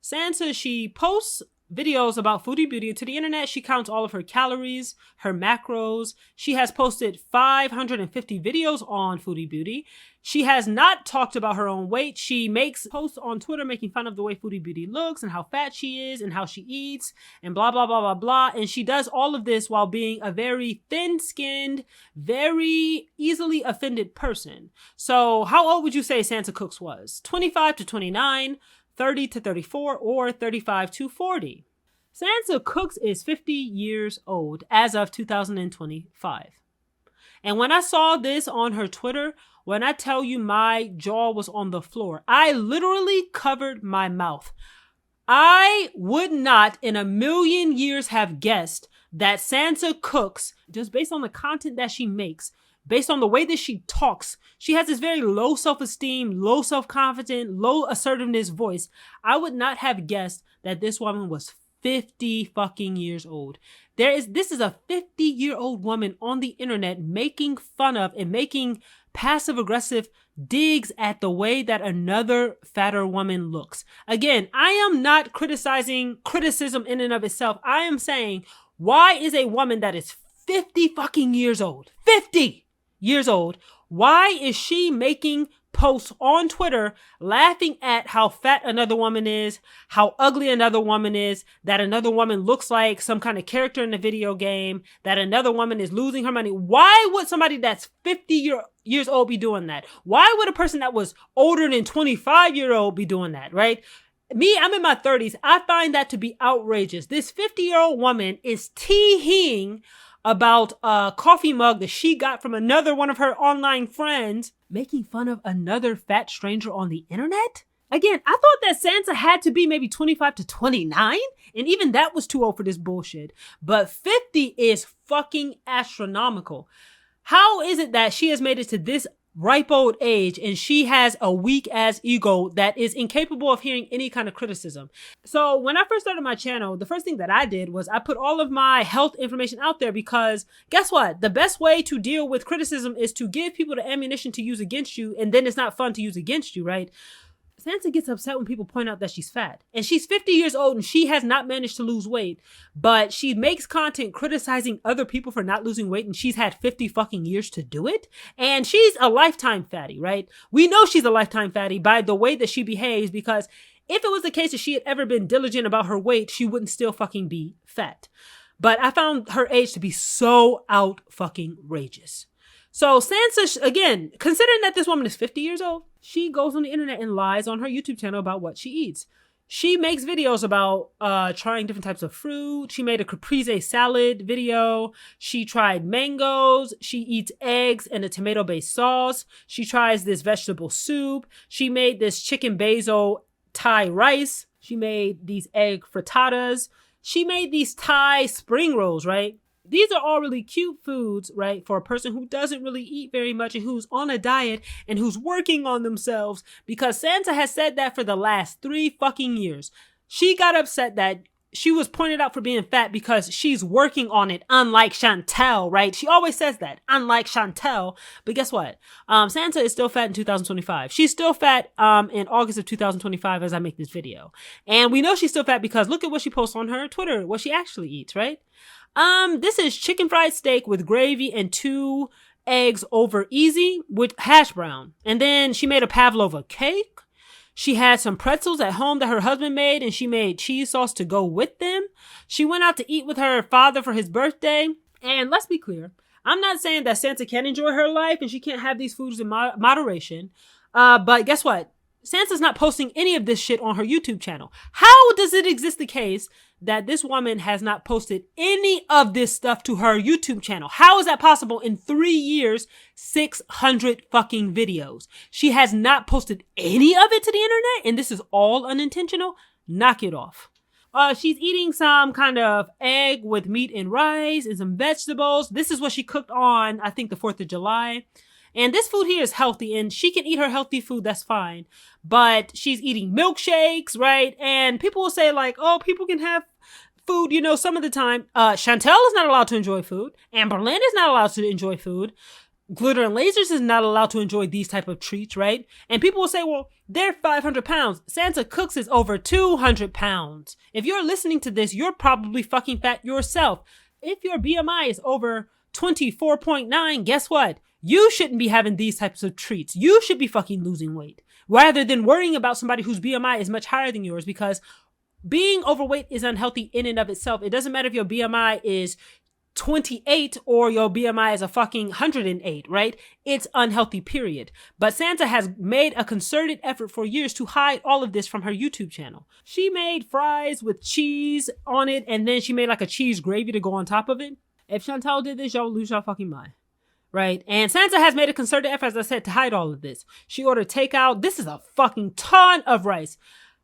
Sansa, she posts videos about Foodie Beauty to the internet. She counts all of her calories, her macros. She has posted 550 videos on Foodie Beauty. She has not talked about her own weight. She makes posts on Twitter making fun of the way Foodie Beauty looks and how fat she is and how she eats and blah, blah, blah, blah, blah. And she does all of this while being a very thin-skinned, very easily offended person. So how old would you say SansaCooks was? 25 to 29, 30 to 34, or 35 to 40. SansaCooks is 50 years old as of 2025. And when I saw this on her Twitter, when I tell you my jaw was on the floor, I literally covered my mouth. I would not in a million years have guessed that SansaCooks, just based on the content that she makes, based on the way that she talks, she has this very low self-esteem, low self-confidence, low assertiveness voice. I would not have guessed that this woman was 50 fucking years old. This is a 50-year-old woman on the internet making fun of and making passive-aggressive digs at the way that another fatter woman looks. Again, I am not criticizing criticism in and of itself. I am saying, why is a woman that is 50 fucking years old, 50 years old, why is she making posts on Twitter laughing at how fat another woman is, how ugly another woman is, that another woman looks like some kind of character in a video game, that another woman is losing her money? Why would somebody that's 50 years old be doing that? Why would a person that was older than 25-year-old be doing that, right? Me, I'm in my 30s. I find that to be outrageous. This 50-year-old woman is tee-heeing about a coffee mug that she got from another one of her online friends, making fun of another fat stranger on the internet? Again, I thought that Sansa had to be maybe 25 to 29, and even that was too old for this bullshit. But 50 is fucking astronomical. How is it that she has made it to this ripe old age and she has a weak ass ego that is incapable of hearing any kind of criticism? So when I first started my channel, the first thing that I did was I put all of my health information out there, because guess what? The best way to deal with criticism is to give people the ammunition to use against you, and then it's not fun to use against you, right? Sansa gets upset when people point out that she's fat. And she's 50 years old and she has not managed to lose weight, but she makes content criticizing other people for not losing weight, and she's had 50 fucking years to do it. And she's a lifetime fatty, right? We know she's a lifetime fatty by the way that she behaves, because if it was the case that she had ever been diligent about her weight, she wouldn't still fucking be fat. But I found her age to be so out fucking outrageous. So Sansa, again, considering that this woman is 50 years old, she goes on the internet and lies on her YouTube channel about what she eats. She makes videos about trying different types of fruit. She made a caprese salad video. She tried mangoes. She eats eggs and a tomato-based sauce. She tries this vegetable soup. She made this chicken basil Thai rice. She made these egg frittatas. She made these Thai spring rolls, right? These are all really cute foods, right? For a person who doesn't really eat very much and who's on a diet and who's working on themselves, because Sansa has said that for the last 3 fucking years. She got upset that she was pointed out for being fat because she's working on it, unlike Chantal, right? She always says that, unlike Chantal. But guess what? Sansa is still fat in 2025. She's still fat in August of 2025 as I make this video. And we know she's still fat because look at what she posts on her Twitter, what she actually eats, right? This is chicken fried steak with gravy and 2 eggs over easy with hash brown. And then she made a pavlova cake. She had some pretzels at home that her husband made, and she made cheese sauce to go with them. She went out to eat with her father for his birthday. And let's be clear, I'm not saying that Sansa can't enjoy her life and she can't have these foods in moderation. But guess what? Sansa's not posting any of this shit on her YouTube channel. How does it exist the case that this woman has not posted any of this stuff to her YouTube channel? How is that possible in 3 years, 600 fucking videos? She has not posted any of it to the internet, and this is all unintentional? Knock it off. She's eating some kind of egg with meat and rice and some vegetables. This is what she cooked on, I think, the 4th of July. And this food here is healthy, and she can eat her healthy food, that's fine. But she's eating milkshakes, right? And people will say like, oh, people can have food, you know, some of the time. Chantal is not allowed to enjoy food. Amber Lynn is not allowed to enjoy food. Glitter and Lasers is not allowed to enjoy these type of treats, right? And people will say, well, they're 500 pounds. SansaCooks is over 200 pounds. If you're listening to this, you're probably fucking fat yourself. If your BMI is over 24.9, guess what? You shouldn't be having these types of treats. You should be fucking losing weight rather than worrying about somebody whose BMI is much higher than yours, because being overweight is unhealthy in and of itself. It doesn't matter if your BMI is 28 or your BMI is a fucking 108, right? It's unhealthy, period. But Sansa has made a concerted effort for years to hide all of this from her YouTube channel. She made fries with cheese on it, and then she made like a cheese gravy to go on top of it. If Chantal did this, y'all would lose y'all fucking mind. Right? And Sansa has made a concerted effort, as I said, to hide all of this. She ordered takeout. This is a fucking ton of rice.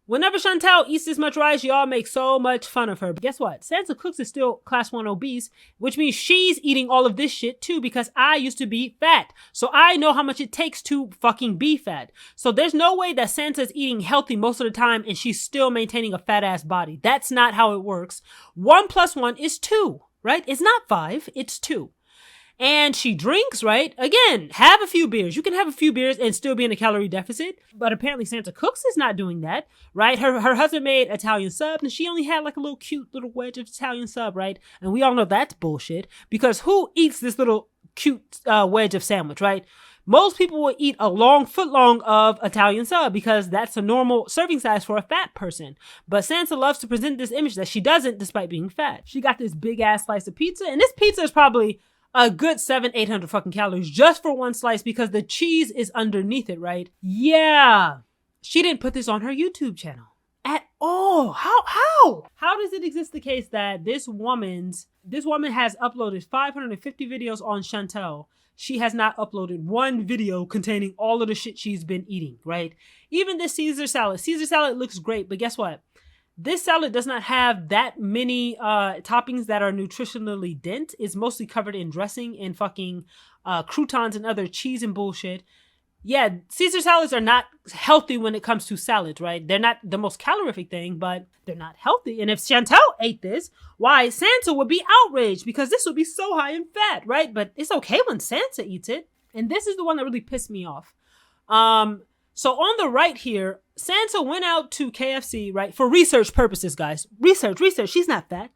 Whenever Chantal eats this much rice, y'all make so much fun of her. But guess what? SansaCooks is still class 1 obese, which means she's eating all of this shit too, because I used to be fat. So I know how much it takes to fucking be fat. So there's no way that Sansa's eating healthy most of the time and she's still maintaining a fat ass body. That's not how it works. 1 + 1 is 2, right? It's not 5, it's 2. And she drinks, right? Again, have a few beers. You can have a few beers and still be in a calorie deficit. But apparently SansaCooks is not doing that, right? Her husband made Italian sub, and she only had like a little cute little wedge of Italian sub, right? And we all know that's bullshit, because who eats this little cute wedge of sandwich, right? Most people will eat a long foot long of Italian sub because that's a normal serving size for a fat person. But Sansa loves to present this image that she doesn't despite being fat. She got this big ass slice of pizza, and this pizza is probably a good 700-800 fucking calories just for one slice because the cheese is underneath it, right? Yeah. She didn't put this on her YouTube channel at all. How does it exist the case that this woman has uploaded 550 videos on Chantal? She has not uploaded one video containing all of the shit she's been eating, right? Even this Caesar salad. Caesar salad looks great, but guess what? This salad does not have that many toppings that are nutritionally dense. It's mostly covered in dressing and fucking croutons and other cheese and bullshit. Yeah, Caesar salads are not healthy when it comes to salads, right? They're not the most calorific thing, but they're not healthy. And if Chantal ate this, why, Sansa would be outraged because this would be so high in fat, right? But it's okay when Sansa eats it. And this is the one that really pissed me off. So on the right here, Sansa went out to KFC, right, for research purposes, guys. Research. She's not fat.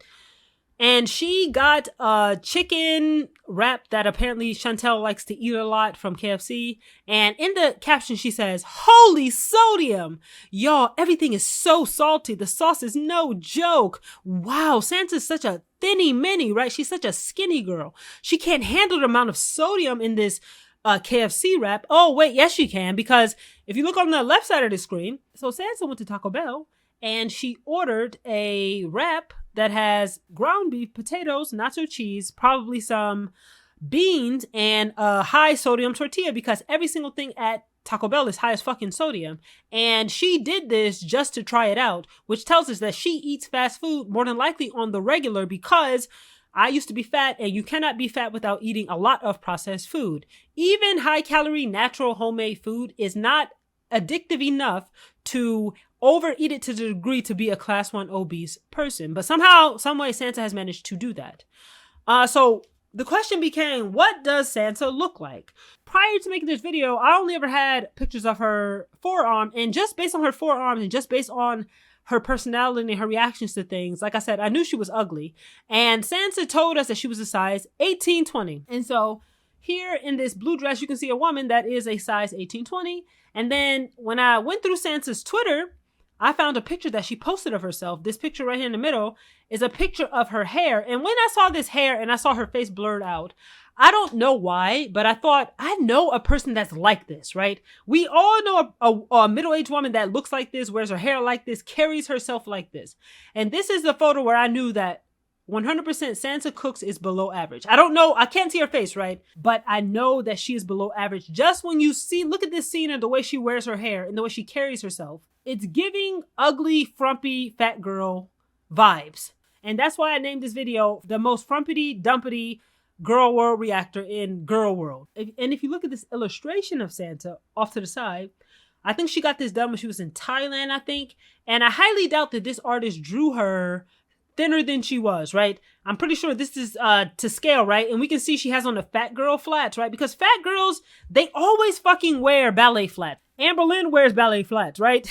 And she got a chicken wrap that apparently Chantal likes to eat a lot from KFC. And in the caption, she says, "Holy sodium! Y'all, everything is so salty. The sauce is no joke. Wow, Sansa's such a thinny mini, right? She's such a skinny girl. She can't handle the amount of sodium in this KFC wrap." Oh, wait, yes, she can. Because if you look on the left side of the screen, so Sansa went to Taco Bell and she ordered a wrap that has ground beef, potatoes, nacho cheese, probably some beans, and a high sodium tortilla, because every single thing at Taco Bell is high as fucking sodium. And she did this just to try it out, which tells us that she eats fast food more than likely on the regular, because I used to be fat, and you cannot be fat without eating a lot of processed food. Even high calorie, natural, homemade food is not addictive enough to overeat it to the degree to be a class 1 obese person. But somehow, some way, Sansa has managed to do that. So the question became, what does Sansa look like? Prior to making this video, I only ever had pictures of her forearm, and just based on her forearms and just based on her personality and her reactions to things, like I said, I knew she was ugly. And Sansa told us that she was a size 18-20. And so here in this blue dress, you can see a woman that is a size 18-20. And then when I went through Sansa's Twitter, I found a picture that she posted of herself. This picture right here in the middle is a picture of her hair. And when I saw this hair and I saw her face blurred out, I don't know why, but I thought, I know a person that's like this, right? We all know a middle-aged woman that looks like this, wears her hair like this, carries herself like this. And this is the photo where I knew that 100% SansaCooks is below average. I don't know, I can't see her face, right? But I know that she is below average. Just when you see, look at this scene and the way she wears her hair and the way she carries herself. It's giving ugly, frumpy, fat girl vibes. And that's why I named this video the most frumpity, dumpity Gorl World reactor in Gorl World. And if you look at this illustration of Sansa off to the side, I think she got this done when she was in Thailand, I think. And I highly doubt that this artist drew her thinner than she was, right? I'm pretty sure this is to scale, right? And we can see she has on the fat girl flats, right? Because fat girls, they always fucking wear ballet flats. Amber Lynn wears ballet flats, right?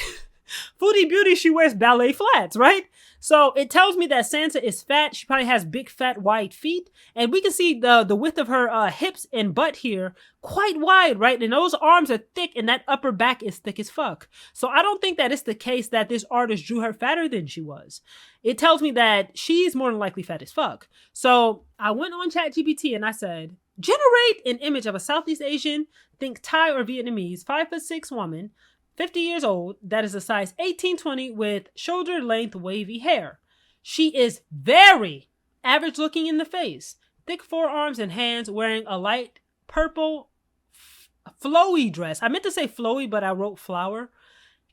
Foodie Beauty, she wears ballet flats, right? So it tells me that Sansa is fat. She probably has big, fat, wide feet. And we can see the width of her hips and butt here quite wide, right? And those arms are thick and that upper back is thick as fuck. So I don't think that it's the case that this artist drew her fatter than she was. It tells me that she's more than likely fat as fuck. So I went on ChatGPT and I said, generate an image of a Southeast Asian, think Thai or Vietnamese, 5'6" woman, 50 years old, that is a size 18-20 with shoulder length wavy hair. She is very average looking in the face, thick forearms and hands, wearing a light purple flowy dress. I meant to say flowy, but I wrote flower.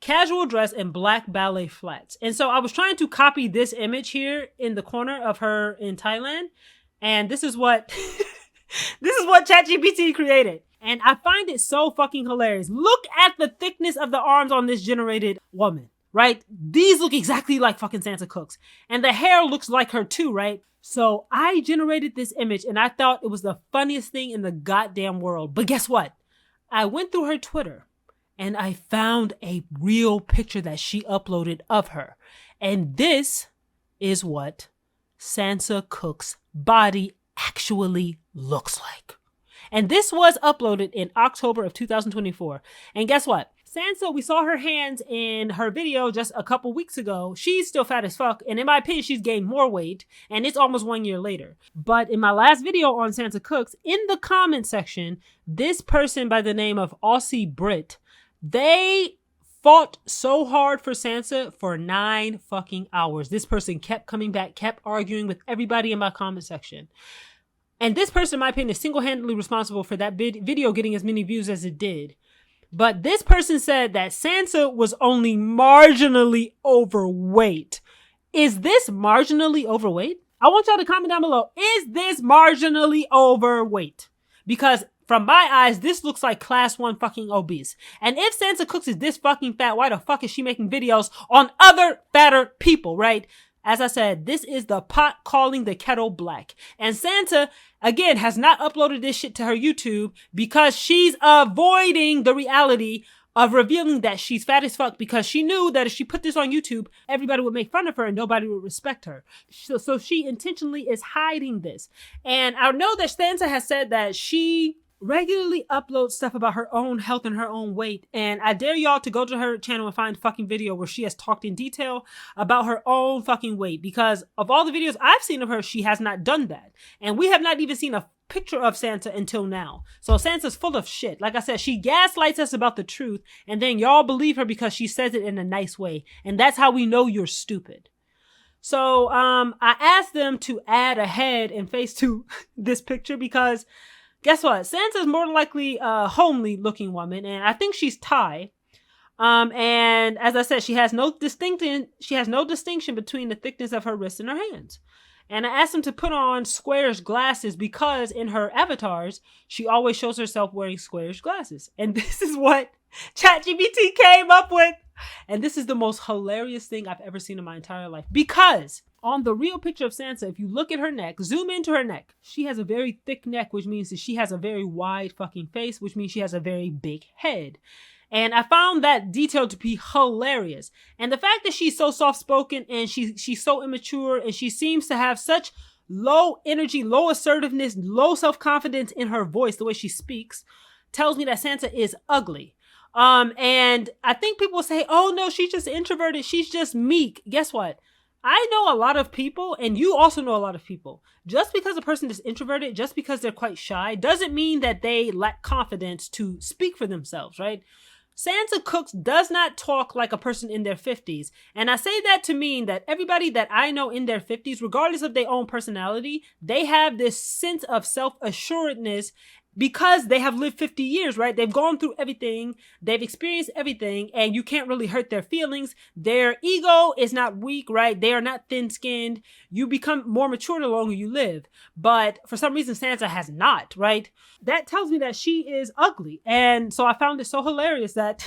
Casual dress and black ballet flats. And so I was trying to copy this image here in the corner of her in Thailand. And this is what, this is what ChatGPT created. And I find it so fucking hilarious. Look at the thickness of the arms on this generated woman, right? These look exactly like fucking SansaCooks. And the hair looks like her too, right? So I generated this image and I thought it was the funniest thing in the goddamn world. But guess what? I went through her Twitter and I found a real picture that she uploaded of her. And this is what SansaCooks' body actually looks like. And this was uploaded in October of 2024. And guess what? Sansa, we saw her hands in her video just a couple weeks ago. She's still fat as fuck. And in my opinion, she's gained more weight. And it's almost 1 year later. But in my last video on SansaCooks, in the comment section, this person by the name of Aussie Brit, they fought so hard for Sansa for 9 fucking hours. This person kept coming back, kept arguing with everybody in my comment section. And this person, in my opinion, is single-handedly responsible for that video getting as many views as it did. But this person said that Sansa was only marginally overweight. Is this marginally overweight? I want y'all to comment down below. Is this marginally overweight? Because from my eyes, this looks like class 1 fucking obese. And if SansaCooks is this fucking fat, why the fuck is she making videos on other fatter people, right? As I said, this is the pot calling the kettle black. And Sansa, again, has not uploaded this shit to her YouTube because she's avoiding the reality of revealing that she's fat as fuck because she knew that if she put this on YouTube, everybody would make fun of her and nobody would respect her. So she intentionally is hiding this. And I know that Sansa has said that she regularly uploads stuff about her own health and her own weight. And I dare y'all to go to her channel and find a fucking video where she has talked in detail about her own fucking weight. Because of all the videos I've seen of her, she has not done that. And we have not even seen a picture of Sansa until now. So Sansa's full of shit. Like I said, she gaslights us about the truth and then y'all believe her because she says it in a nice way. And that's how we know you're stupid. So I asked them to add a head and face to this picture because guess what? Sansa's more than likely a homely looking woman, and I think she's Thai. And as I said, she has no distinction between the thickness of her wrists and her hands. And I asked them to put on squarish glasses because in her avatars, she always shows herself wearing squarish glasses. And this is what ChatGPT came up with. And this is the most hilarious thing I've ever seen in my entire life. Because on the real picture of Sansa, if you look at her neck, zoom into her neck, she has a very thick neck, which means that she has a very wide fucking face, which means she has a very big head. And I found that detail to be hilarious. And the fact that she's so soft-spoken and she's so immature and she seems to have such low energy, low assertiveness, low self-confidence in her voice, the way she speaks, tells me that Sansa is ugly. And I think people say, oh no, she's just introverted. She's just meek. Guess what? I know a lot of people, and you also know a lot of people. Just because a person is introverted, just because they're quite shy, doesn't mean that they lack confidence to speak for themselves, right? SansaCooks does not talk like a person in their 50s. And I say that to mean that everybody that I know in their 50s, regardless of their own personality, they have this sense of self-assuredness because they have lived 50 years, right? They've gone through everything. They've experienced everything, and you can't really hurt their feelings. Their ego is not weak, right? They are not thin-skinned. You become more mature the longer you live. But for some reason, Sansa has not, right? That tells me that she is ugly. And so I found it so hilarious that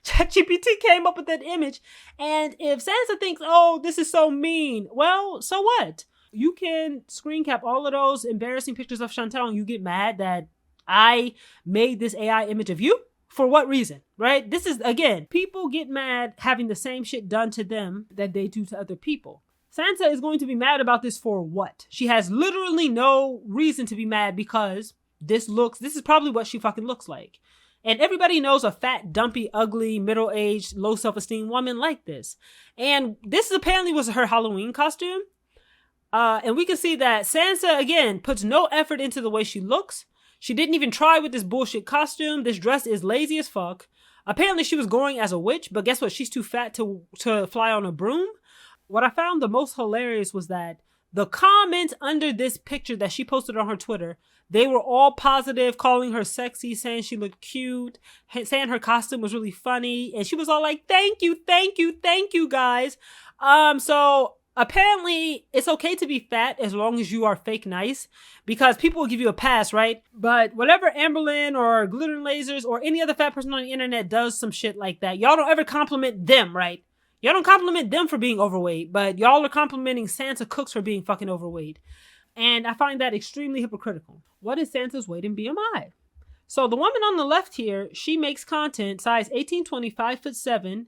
ChatGPT came up with that image. And if Sansa thinks, oh, this is so mean, well, so what? You can screen cap all of those embarrassing pictures of Chantal and you get mad that I made this AI image of you? For what reason, right? This is, again, people get mad having the same shit done to them that they do to other people. Sansa is going to be mad about this for what? She has literally no reason to be mad because this is probably what she fucking looks like. And everybody knows a fat, dumpy, ugly, middle-aged, low self-esteem woman like this. And this apparently was her Halloween costume. And we can see that Sansa, again, puts no effort into the way she looks. She didn't even try with this bullshit costume. This dress is lazy as fuck. Apparently she was going as a witch, but guess what? She's too fat to fly on a broom. What I found the most hilarious was that the comments under this picture that she posted on her Twitter, they were all positive, calling her sexy, saying she looked cute, saying her costume was really funny. And she was all like, thank you, thank you, thank you, guys. So apparently, it's okay to be fat as long as you are fake nice because people will give you a pass, right? But whatever Amberlynn or Glitter Lasers or any other fat person on the internet does some shit like that, y'all don't ever compliment them, right? Y'all don't compliment them for being overweight, but y'all are complimenting SansaCooks for being fucking overweight. And I find that extremely hypocritical. What is Sansa's weight in BMI? So the woman on the left here, she makes content size 18-20, 5'7",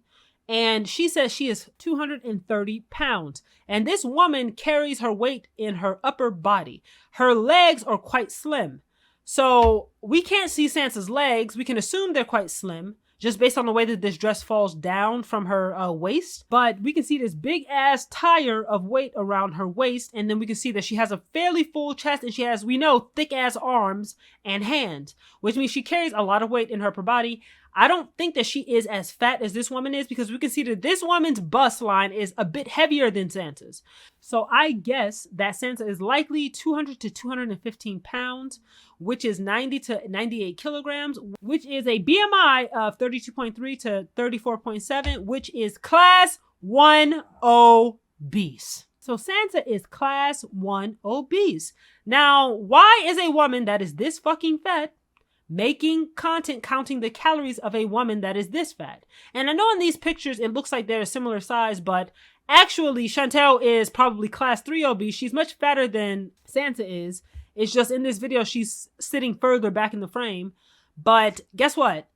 and she says she is 230 pounds. And this woman carries her weight in her upper body. Her legs are quite slim. So we can't see Sansa's legs. We can assume they're quite slim just based on the way that this dress falls down from her waist. But we can see this big ass tire of weight around her waist. And then we can see that she has a fairly full chest and she has, we know, thick ass arms and hands, which means she carries a lot of weight in her upper body. I don't think that she is as fat as this woman is because we can see that this woman's bust line is a bit heavier than Sansa's. So I guess that Sansa is likely 200 to 215 pounds, which is 90 to 98 kilograms, which is a BMI of 32.3 to 34.7, which is class 1 obese. So Sansa is class 1 obese. Now, why is a woman that is this fucking fat making content counting the calories of a woman that is this fat? And I know in these pictures it looks like they're a similar size, but actually Chantal is probably class 3 obese. She's much fatter than Sansa is. It's just in this video she's sitting further back in the frame. But guess what?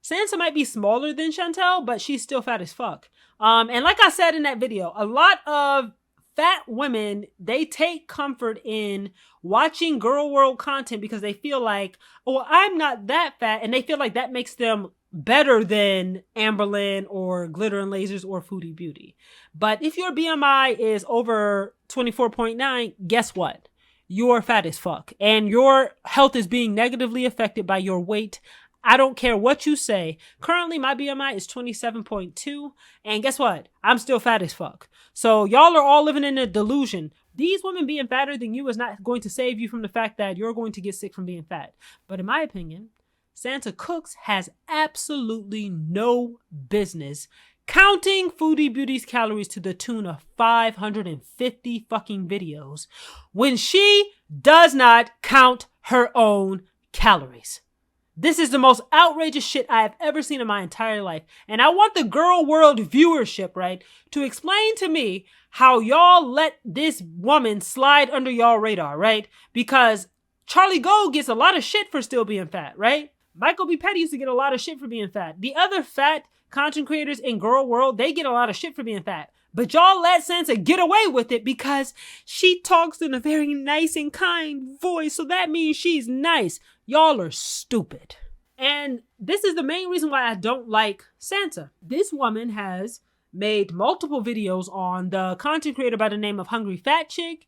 Sansa might be smaller than Chantal, but she's still fat as fuck. And like I said in that video, a lot of fat women, they take comfort in watching Gorl World content because they feel like, oh, I'm not that fat. And they feel like that makes them better than Amberlynn or Glitter and Lasers or Foodie Beauty. But if your BMI is over 24.9, guess what? You're fat as fuck. And your health is being negatively affected by your weight. I don't care what you say. Currently, my BMI is 27.2. And guess what? I'm still fat as fuck. So y'all are all living in a delusion. These women being fatter than you is not going to save you from the fact that you're going to get sick from being fat. But in my opinion, SansaCooks has absolutely no business counting Foodie Beauty's calories to the tune of 550 fucking videos when she does not count her own calories. This is the most outrageous shit I have ever seen in my entire life. And I want the Gorl World viewership, right, to explain to me how y'all let this woman slide under y'all radar, right? Because Charlie Gold gets a lot of shit for still being fat, right? Michael B. Petty used to get a lot of shit for being fat. The other fat content creators in Gorl World, they get a lot of shit for being fat. But y'all let Sansa get away with it because she talks in a very nice and kind voice. So that means she's nice. Y'all are stupid. And this is the main reason why I don't like Sansa. This woman has made multiple videos on the content creator by the name of Hungry Fat Chick.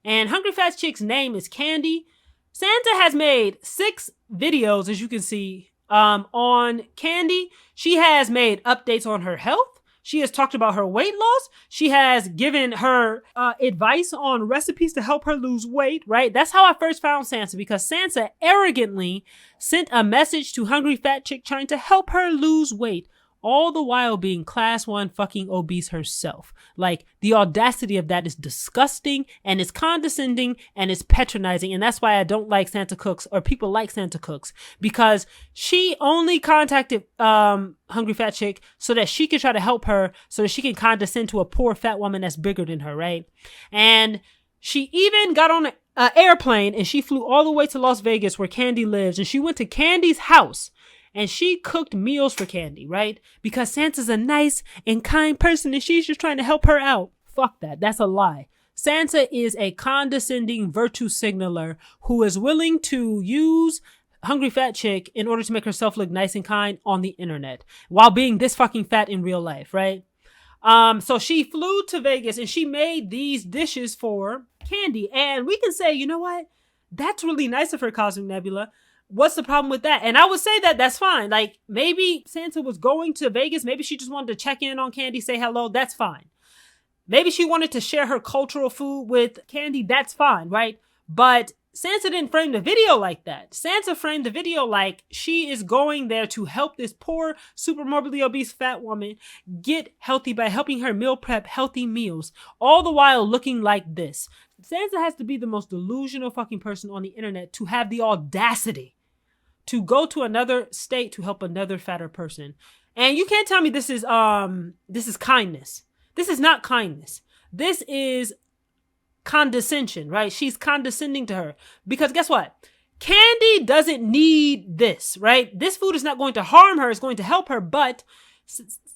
And Hungry Fat Chick's name is Candy. Sansa has made 6 videos, as you can see, on Candy. She has made updates on her health. She has talked about her weight loss. She has given her advice on recipes to help her lose weight, right? That's how I first found Sansa, because Sansa arrogantly sent a message to Hungry Fat Chick trying to help her lose weight, all the while being class 1 fucking obese herself. Like, the audacity of that is disgusting, and it's condescending, and it's patronizing, and that's why I don't like SansaCooks, or people like SansaCooks, because she only contacted Hungry Fat Chick so that she could try to help her, so that she can condescend to a poor fat woman that's bigger than her, right? And she even got on an airplane, and she flew all the way to Las Vegas where Candy lives, and she went to Candy's house, and she cooked meals for Candy, right? Because Sansa's a nice and kind person and she's just trying to help her out. Fuck that. That's a lie. Sansa is a condescending virtue signaler who is willing to use Hungry Fat Chick in order to make herself look nice and kind on the internet while being this fucking fat in real life, right? So she flew to Vegas and she made these dishes for Candy. And we can say, you know what? That's really nice of her, Cosmic Nebula. What's the problem with that? And I would say that that's fine. Like, maybe Sansa was going to Vegas. Maybe she just wanted to check in on Candy, say hello. That's fine. Maybe she wanted to share her cultural food with Candy. That's fine, right? But Sansa didn't frame the video like that. Sansa framed the video like she is going there to help this poor, super morbidly obese fat woman get healthy by helping her meal prep healthy meals, all the while looking like this. Sansa has to be the most delusional fucking person on the internet to have the audacity to go to another state to help another fatter person. And you can't tell me this is kindness. This is not kindness. This is condescension, right? She's condescending to her. Because guess what? Candy doesn't need this, right? This food is not going to harm her. It's going to help her. But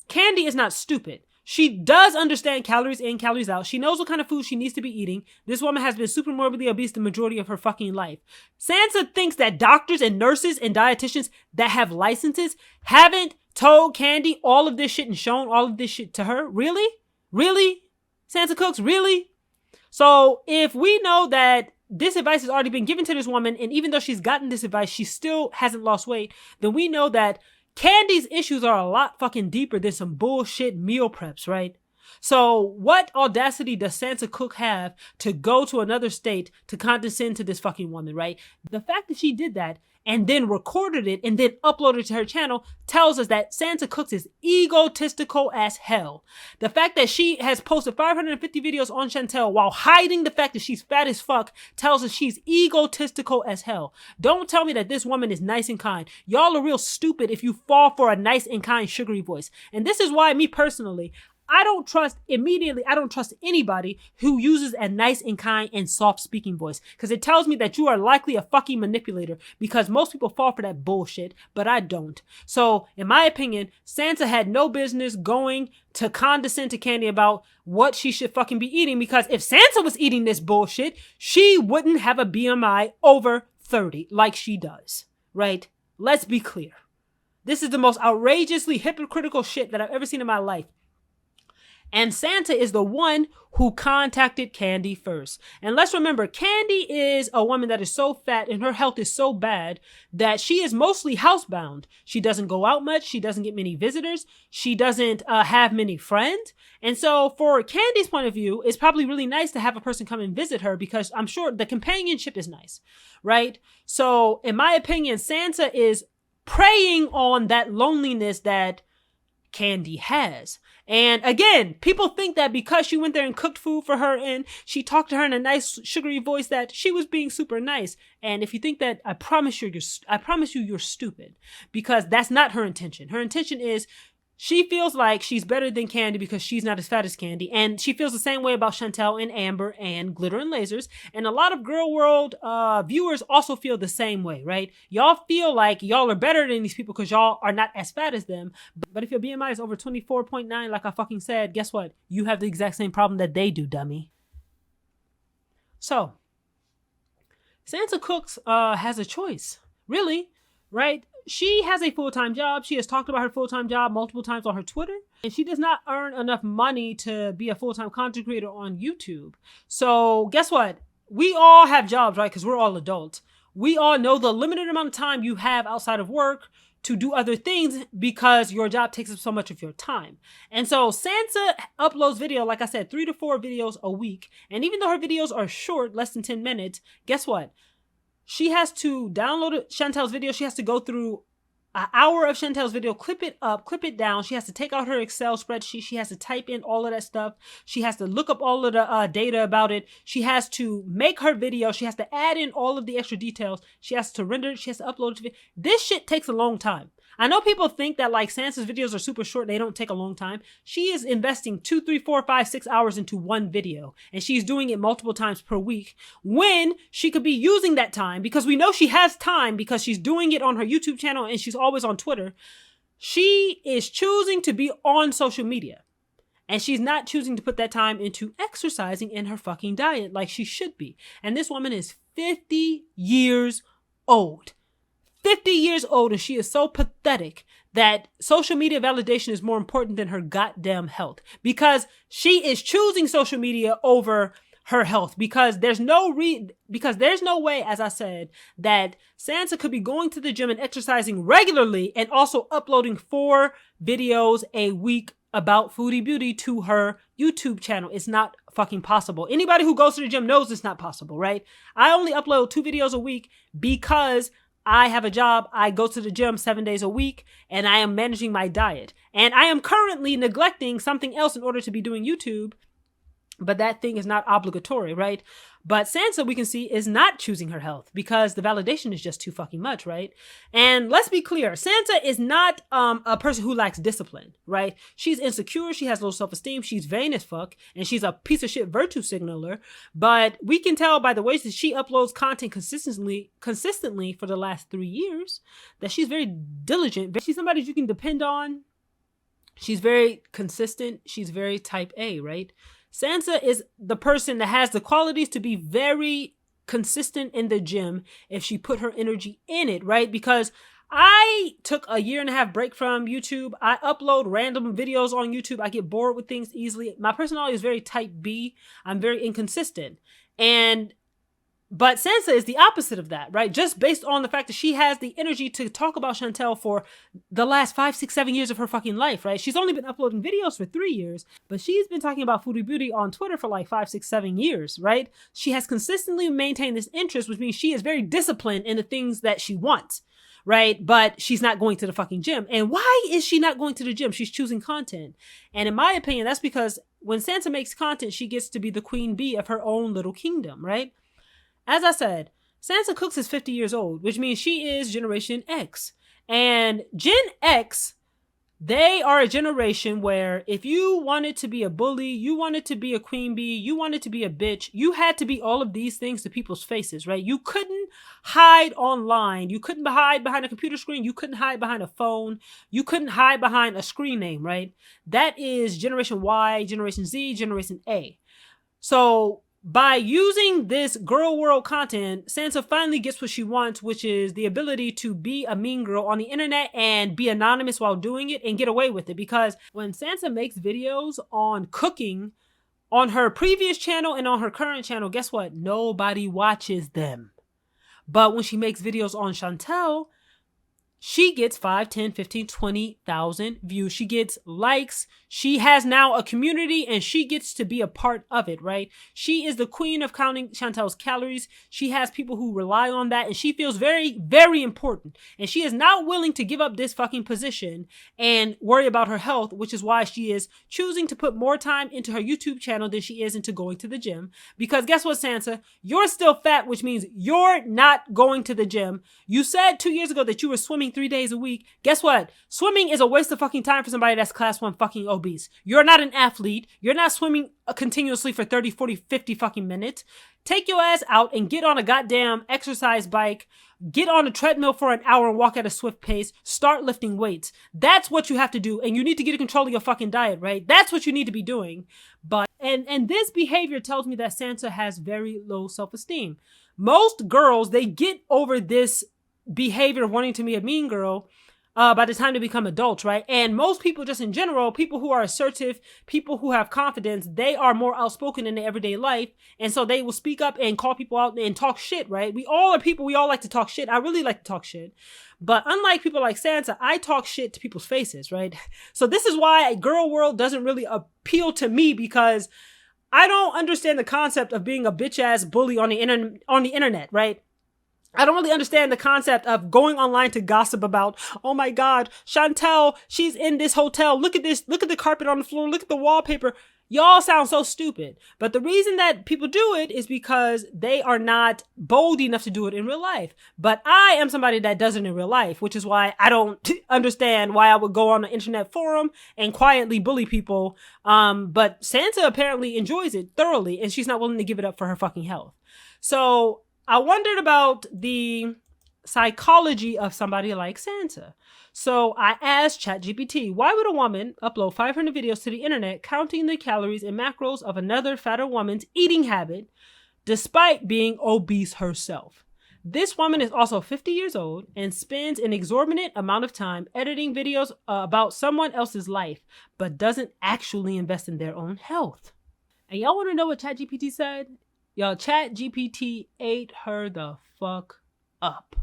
Candy is not stupid. She does understand calories in, calories out. She knows what kind of food she needs to be eating. This woman has been super morbidly obese the majority of her fucking life. Sansa thinks that doctors and nurses and dietitians that have licenses haven't told Candy all of this shit and shown all of this shit to her. Really? Really? SansaCooks, really? So if we know that this advice has already been given to this woman, and even though she's gotten this advice, she still hasn't lost weight, then we know that Candy's issues are a lot fucking deeper than some bullshit meal preps, right? So what audacity does SansaCook have to go to another state to condescend to this fucking woman, right? The fact that she did that and then recorded it and then uploaded it to her channel tells us that SansaCooks is egotistical as hell. The fact that she has posted 550 videos on Chantal while hiding the fact that she's fat as fuck tells us she's egotistical as hell. Don't tell me that this woman is nice and kind. Y'all are real stupid if you fall for a nice and kind sugary voice. And this is why, me personally, I don't trust anybody who uses a nice and kind and soft speaking voice, because it tells me that you are likely a fucking manipulator, because most people fall for that bullshit, but I don't. So in my opinion, Sansa had no business going to condescend to Candy about what she should fucking be eating, because if Sansa was eating this bullshit, she wouldn't have a BMI over 30 like she does, right? Let's be clear. This is the most outrageously hypocritical shit that I've ever seen in my life. And Sansa is the one who contacted Candy first. And let's remember, Candy is a woman that is so fat and her health is so bad that she is mostly housebound. She doesn't go out much. She doesn't get many visitors. She doesn't have many friends. And so for Candy's point of view, it's probably really nice to have a person come and visit her, because I'm sure the companionship is nice, right? So in my opinion, Sansa is preying on that loneliness that Candy has. And again, people think that because she went there and cooked food for her and she talked to her in a nice sugary voice that she was being super nice. And if you think that, I promise you you're stupid, because that's not her intention. Her intention is she feels like she's better than Candy because she's not as fat as Candy. And she feels the same way about Chantal and Amber and Glitter and Lasers. And a lot of Gorl World viewers also feel the same way, right? Y'all feel like y'all are better than these people because y'all are not as fat as them. But if your BMI is over 24.9, like I fucking said, guess what? You have the exact same problem that they do, dummy. So, SansaCooks has a choice, really, right? She has a full-time job. She has talked about her full-time job multiple times on her Twitter. And she does not earn enough money to be a full-time content creator on YouTube. So guess what? We all have jobs, right? Because we're all adults. We all know the limited amount of time you have outside of work to do other things because your job takes up so much of your time. And so Sansa uploads video, like I said, 3 to 4 videos a week. And even though her videos are short, less than 10 minutes, guess what? She has to download Chantal's video. She has to go through an hour of Chantal's video, clip it up, clip it down. She has to take out her Excel spreadsheet. She has to type in all of that stuff. She has to look up all of the data about it. She has to make her video. She has to add in all of the extra details. She has to render it. She has to upload it. This shit takes a long time. I know people think that like Sansa's videos are super short. They don't take a long time. She is investing 2, 3, 4, 5, 6 hours into one video. And she's doing it multiple times per week when she could be using that time, because we know she has time because she's doing it on her YouTube channel and she's always on Twitter. She is choosing to be on social media. And she's not choosing to put that time into exercising in her fucking diet like she should be. And this woman is 50 years old. 50 years old, and she is so pathetic that social media validation is more important than her goddamn health, because she is choosing social media over her health, because there's no way, as I said, that Sansa could be going to the gym and exercising regularly and also uploading 4 videos a week about Foodie Beauty to her YouTube channel. It's not fucking possible. Anybody who goes to the gym knows it's not possible, right? I only upload 2 videos a week because I have a job. I go to the gym 7 days a week and I am managing my diet. And I am currently neglecting something else in order to be doing YouTube. But that thing is not obligatory, right? But Sansa, we can see, is not choosing her health because the validation is just too fucking much, right? And let's be clear, Sansa is not a person who lacks discipline, right? She's insecure, she has low self-esteem, she's vain as fuck, and she's a piece of shit virtue signaler. But we can tell by the ways that she uploads content consistently for the last 3 years that she's very diligent. She's somebody you can depend on. She's very consistent. She's very type A, right? Sansa is the person that has the qualities to be very consistent in the gym if she put her energy in it, right? Because I took a 1.5 year break from YouTube. I upload random videos on YouTube. I get bored with things easily. My personality is very type B. I'm very inconsistent. But Sansa is the opposite of that, right? Just based on the fact that she has the energy to talk about Chantal for the last 5, 6, 7 years of her fucking life, right? She's only been uploading videos for 3 years, but she's been talking about Foodie Beauty on Twitter for like 5, 6, 7 years, right? She has consistently maintained this interest, which means she is very disciplined in the things that she wants, right? But she's not going to the fucking gym. And why is she not going to the gym? She's choosing content. And in my opinion, that's because when Sansa makes content, she gets to be the queen bee of her own little kingdom, right? As I said, SansaCooks is 50 years old, which means she is Generation X. And Gen X They are a generation where if you wanted to be a bully, you wanted to be a queen bee, you wanted to be a bitch, you had to be all of these things to people's faces, right? You couldn't hide online. You couldn't hide behind a computer screen. You couldn't hide behind a phone. You couldn't hide behind a screen name, right? That is Generation Y, Generation Z, Generation A. So by using this Gorl World content, Sansa finally gets what she wants, which is the ability to be a mean girl on the internet and be anonymous while doing it and get away with it. Because when Sansa makes videos on cooking on her previous channel and on her current channel, guess what? Nobody watches them. But when she makes videos on Chantal, she gets 5, 10, 15, 20,000 views. She gets likes. She has now a community and she gets to be a part of it, right? She is the queen of counting Chantal's calories. She has people who rely on that and she feels very, very important. And she is not willing to give up this fucking position and worry about her health, which is why she is choosing to put more time into her YouTube channel than she is into going to the gym. Because guess what, Sansa? You're still fat, which means you're not going to the gym. You said 2 years ago that you were swimming 3 days a week. Guess what? Swimming is a waste of fucking time for somebody that's class 1 fucking obese. You're not an athlete. You're not swimming continuously for 30, 40, 50 fucking minutes. Take your ass out and get on a goddamn exercise bike. Get on a treadmill for an hour and walk at a swift pace. Start lifting weights. That's what you have to do. And you need to get in control of your fucking diet, right? That's what you need to be doing. But, and this behavior tells me that Sansa has very low self-esteem. Most girls, they get over this behavior of wanting to be a mean girl by the time they become adults, right? And most people just in general, people who are assertive, people who have confidence, they are more outspoken in their everyday life. And so they will speak up and call people out and talk shit, right? We all are people, we all like to talk shit. I really like to talk shit. But unlike people like Sansa, I talk shit to people's faces, right? So this is why Gorl World doesn't really appeal to me, because I don't understand the concept of being a bitch ass bully on the internet, right? I don't really understand the concept of going online to gossip about, oh my God, Chantal, she's in this hotel. Look at this. Look at the carpet on the floor. Look at the wallpaper. Y'all sound so stupid. But the reason that people do it is because they are not bold enough to do it in real life. But I am somebody that does it in real life, which is why I don't understand why I would go on an internet forum and quietly bully people. But Sansa apparently enjoys it thoroughly and she's not willing to give it up for her fucking health. So I wondered about the psychology of somebody like Sansa. So I asked ChatGPT, why would a woman upload 500 videos to the internet counting the calories and macros of another fatter woman's eating habit despite being obese herself? This woman is also 50 years old and spends an exorbitant amount of time editing videos about someone else's life, but doesn't actually invest in their own health. And y'all want to know what ChatGPT said? Y'all, ChatGPT ate her the fuck up.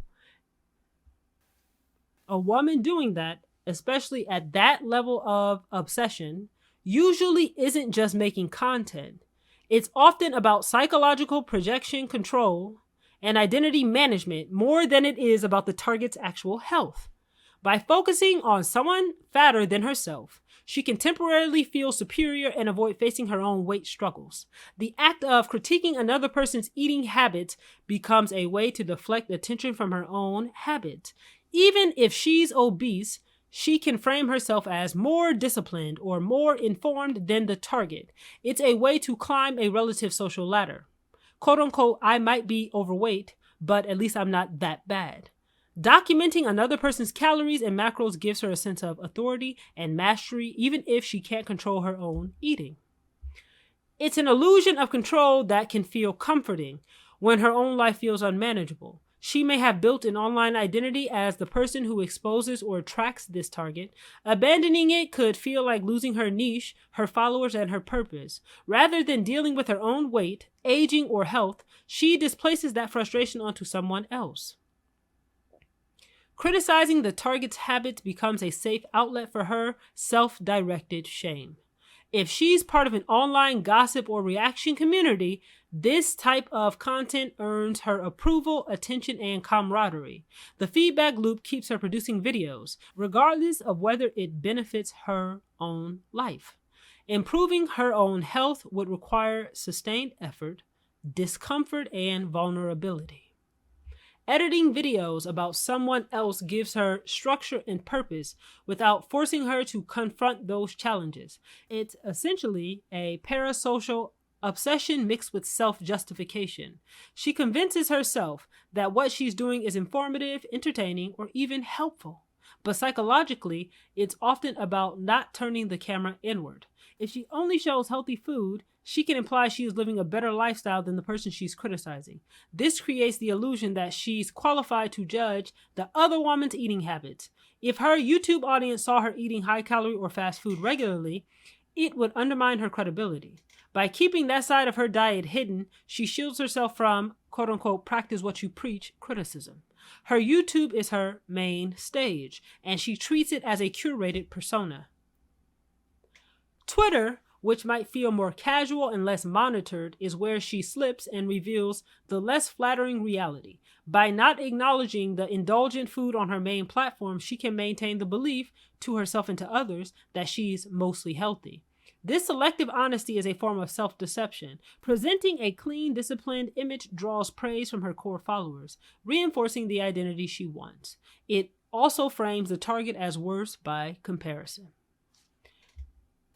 A woman doing that, especially at that level of obsession, usually isn't just making content. It's often about psychological projection control and identity management more than it is about the target's actual health. By focusing on someone fatter than herself, she can temporarily feel superior and avoid facing her own weight struggles. The act of critiquing another person's eating habits becomes a way to deflect attention from her own habit. Even if she's obese, she can frame herself as more disciplined or more informed than the target. It's a way to climb a relative social ladder. Quote unquote, I might be overweight, but at least I'm not that bad. Documenting another person's calories and macros gives her a sense of authority and mastery, even if she can't control her own eating. It's an illusion of control that can feel comforting when her own life feels unmanageable. She may have built an online identity as the person who exposes or attracts this target. Abandoning it could feel like losing her niche, her followers, and her purpose. Rather than dealing with her own weight, aging, or health, she displaces that frustration onto someone else. Criticizing the target's habits becomes a safe outlet for her self-directed shame. If she's part of an online gossip or reaction community, this type of content earns her approval, attention, and camaraderie. The feedback loop keeps her producing videos, regardless of whether it benefits her own life. Improving her own health would require sustained effort, discomfort, and vulnerability. Editing videos about someone else gives her structure and purpose without forcing her to confront those challenges. It's essentially a parasocial obsession mixed with self-justification. She convinces herself that what she's doing is informative, entertaining, or even helpful. But psychologically, it's often about not turning the camera inward. If she only shows healthy food, she can imply she is living a better lifestyle than the person she's criticizing. This creates the illusion that she's qualified to judge the other woman's eating habits. If her YouTube audience saw her eating high-calorie or fast food regularly, it would undermine her credibility. By keeping that side of her diet hidden, she shields herself from, quote-unquote, practice what you preach criticism. Her YouTube is her main stage, and she treats it as a curated persona. Twitter, which might feel more casual and less monitored, is where she slips and reveals the less flattering reality. By not acknowledging the indulgent food on her main platform, she can maintain the belief to herself and to others that she's mostly healthy. This selective honesty is a form of self-deception. Presenting a clean, disciplined image draws praise from her core followers, reinforcing the identity she wants. It also frames the target as worse by comparison.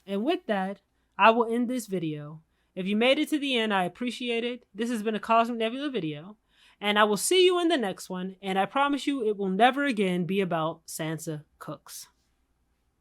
And with that, I will end this video. If you made it to the end, I appreciate it. This has been a Cosmic Nebula video, and I will see you in the next one, and I promise you it will never again be about Sansa Cooks.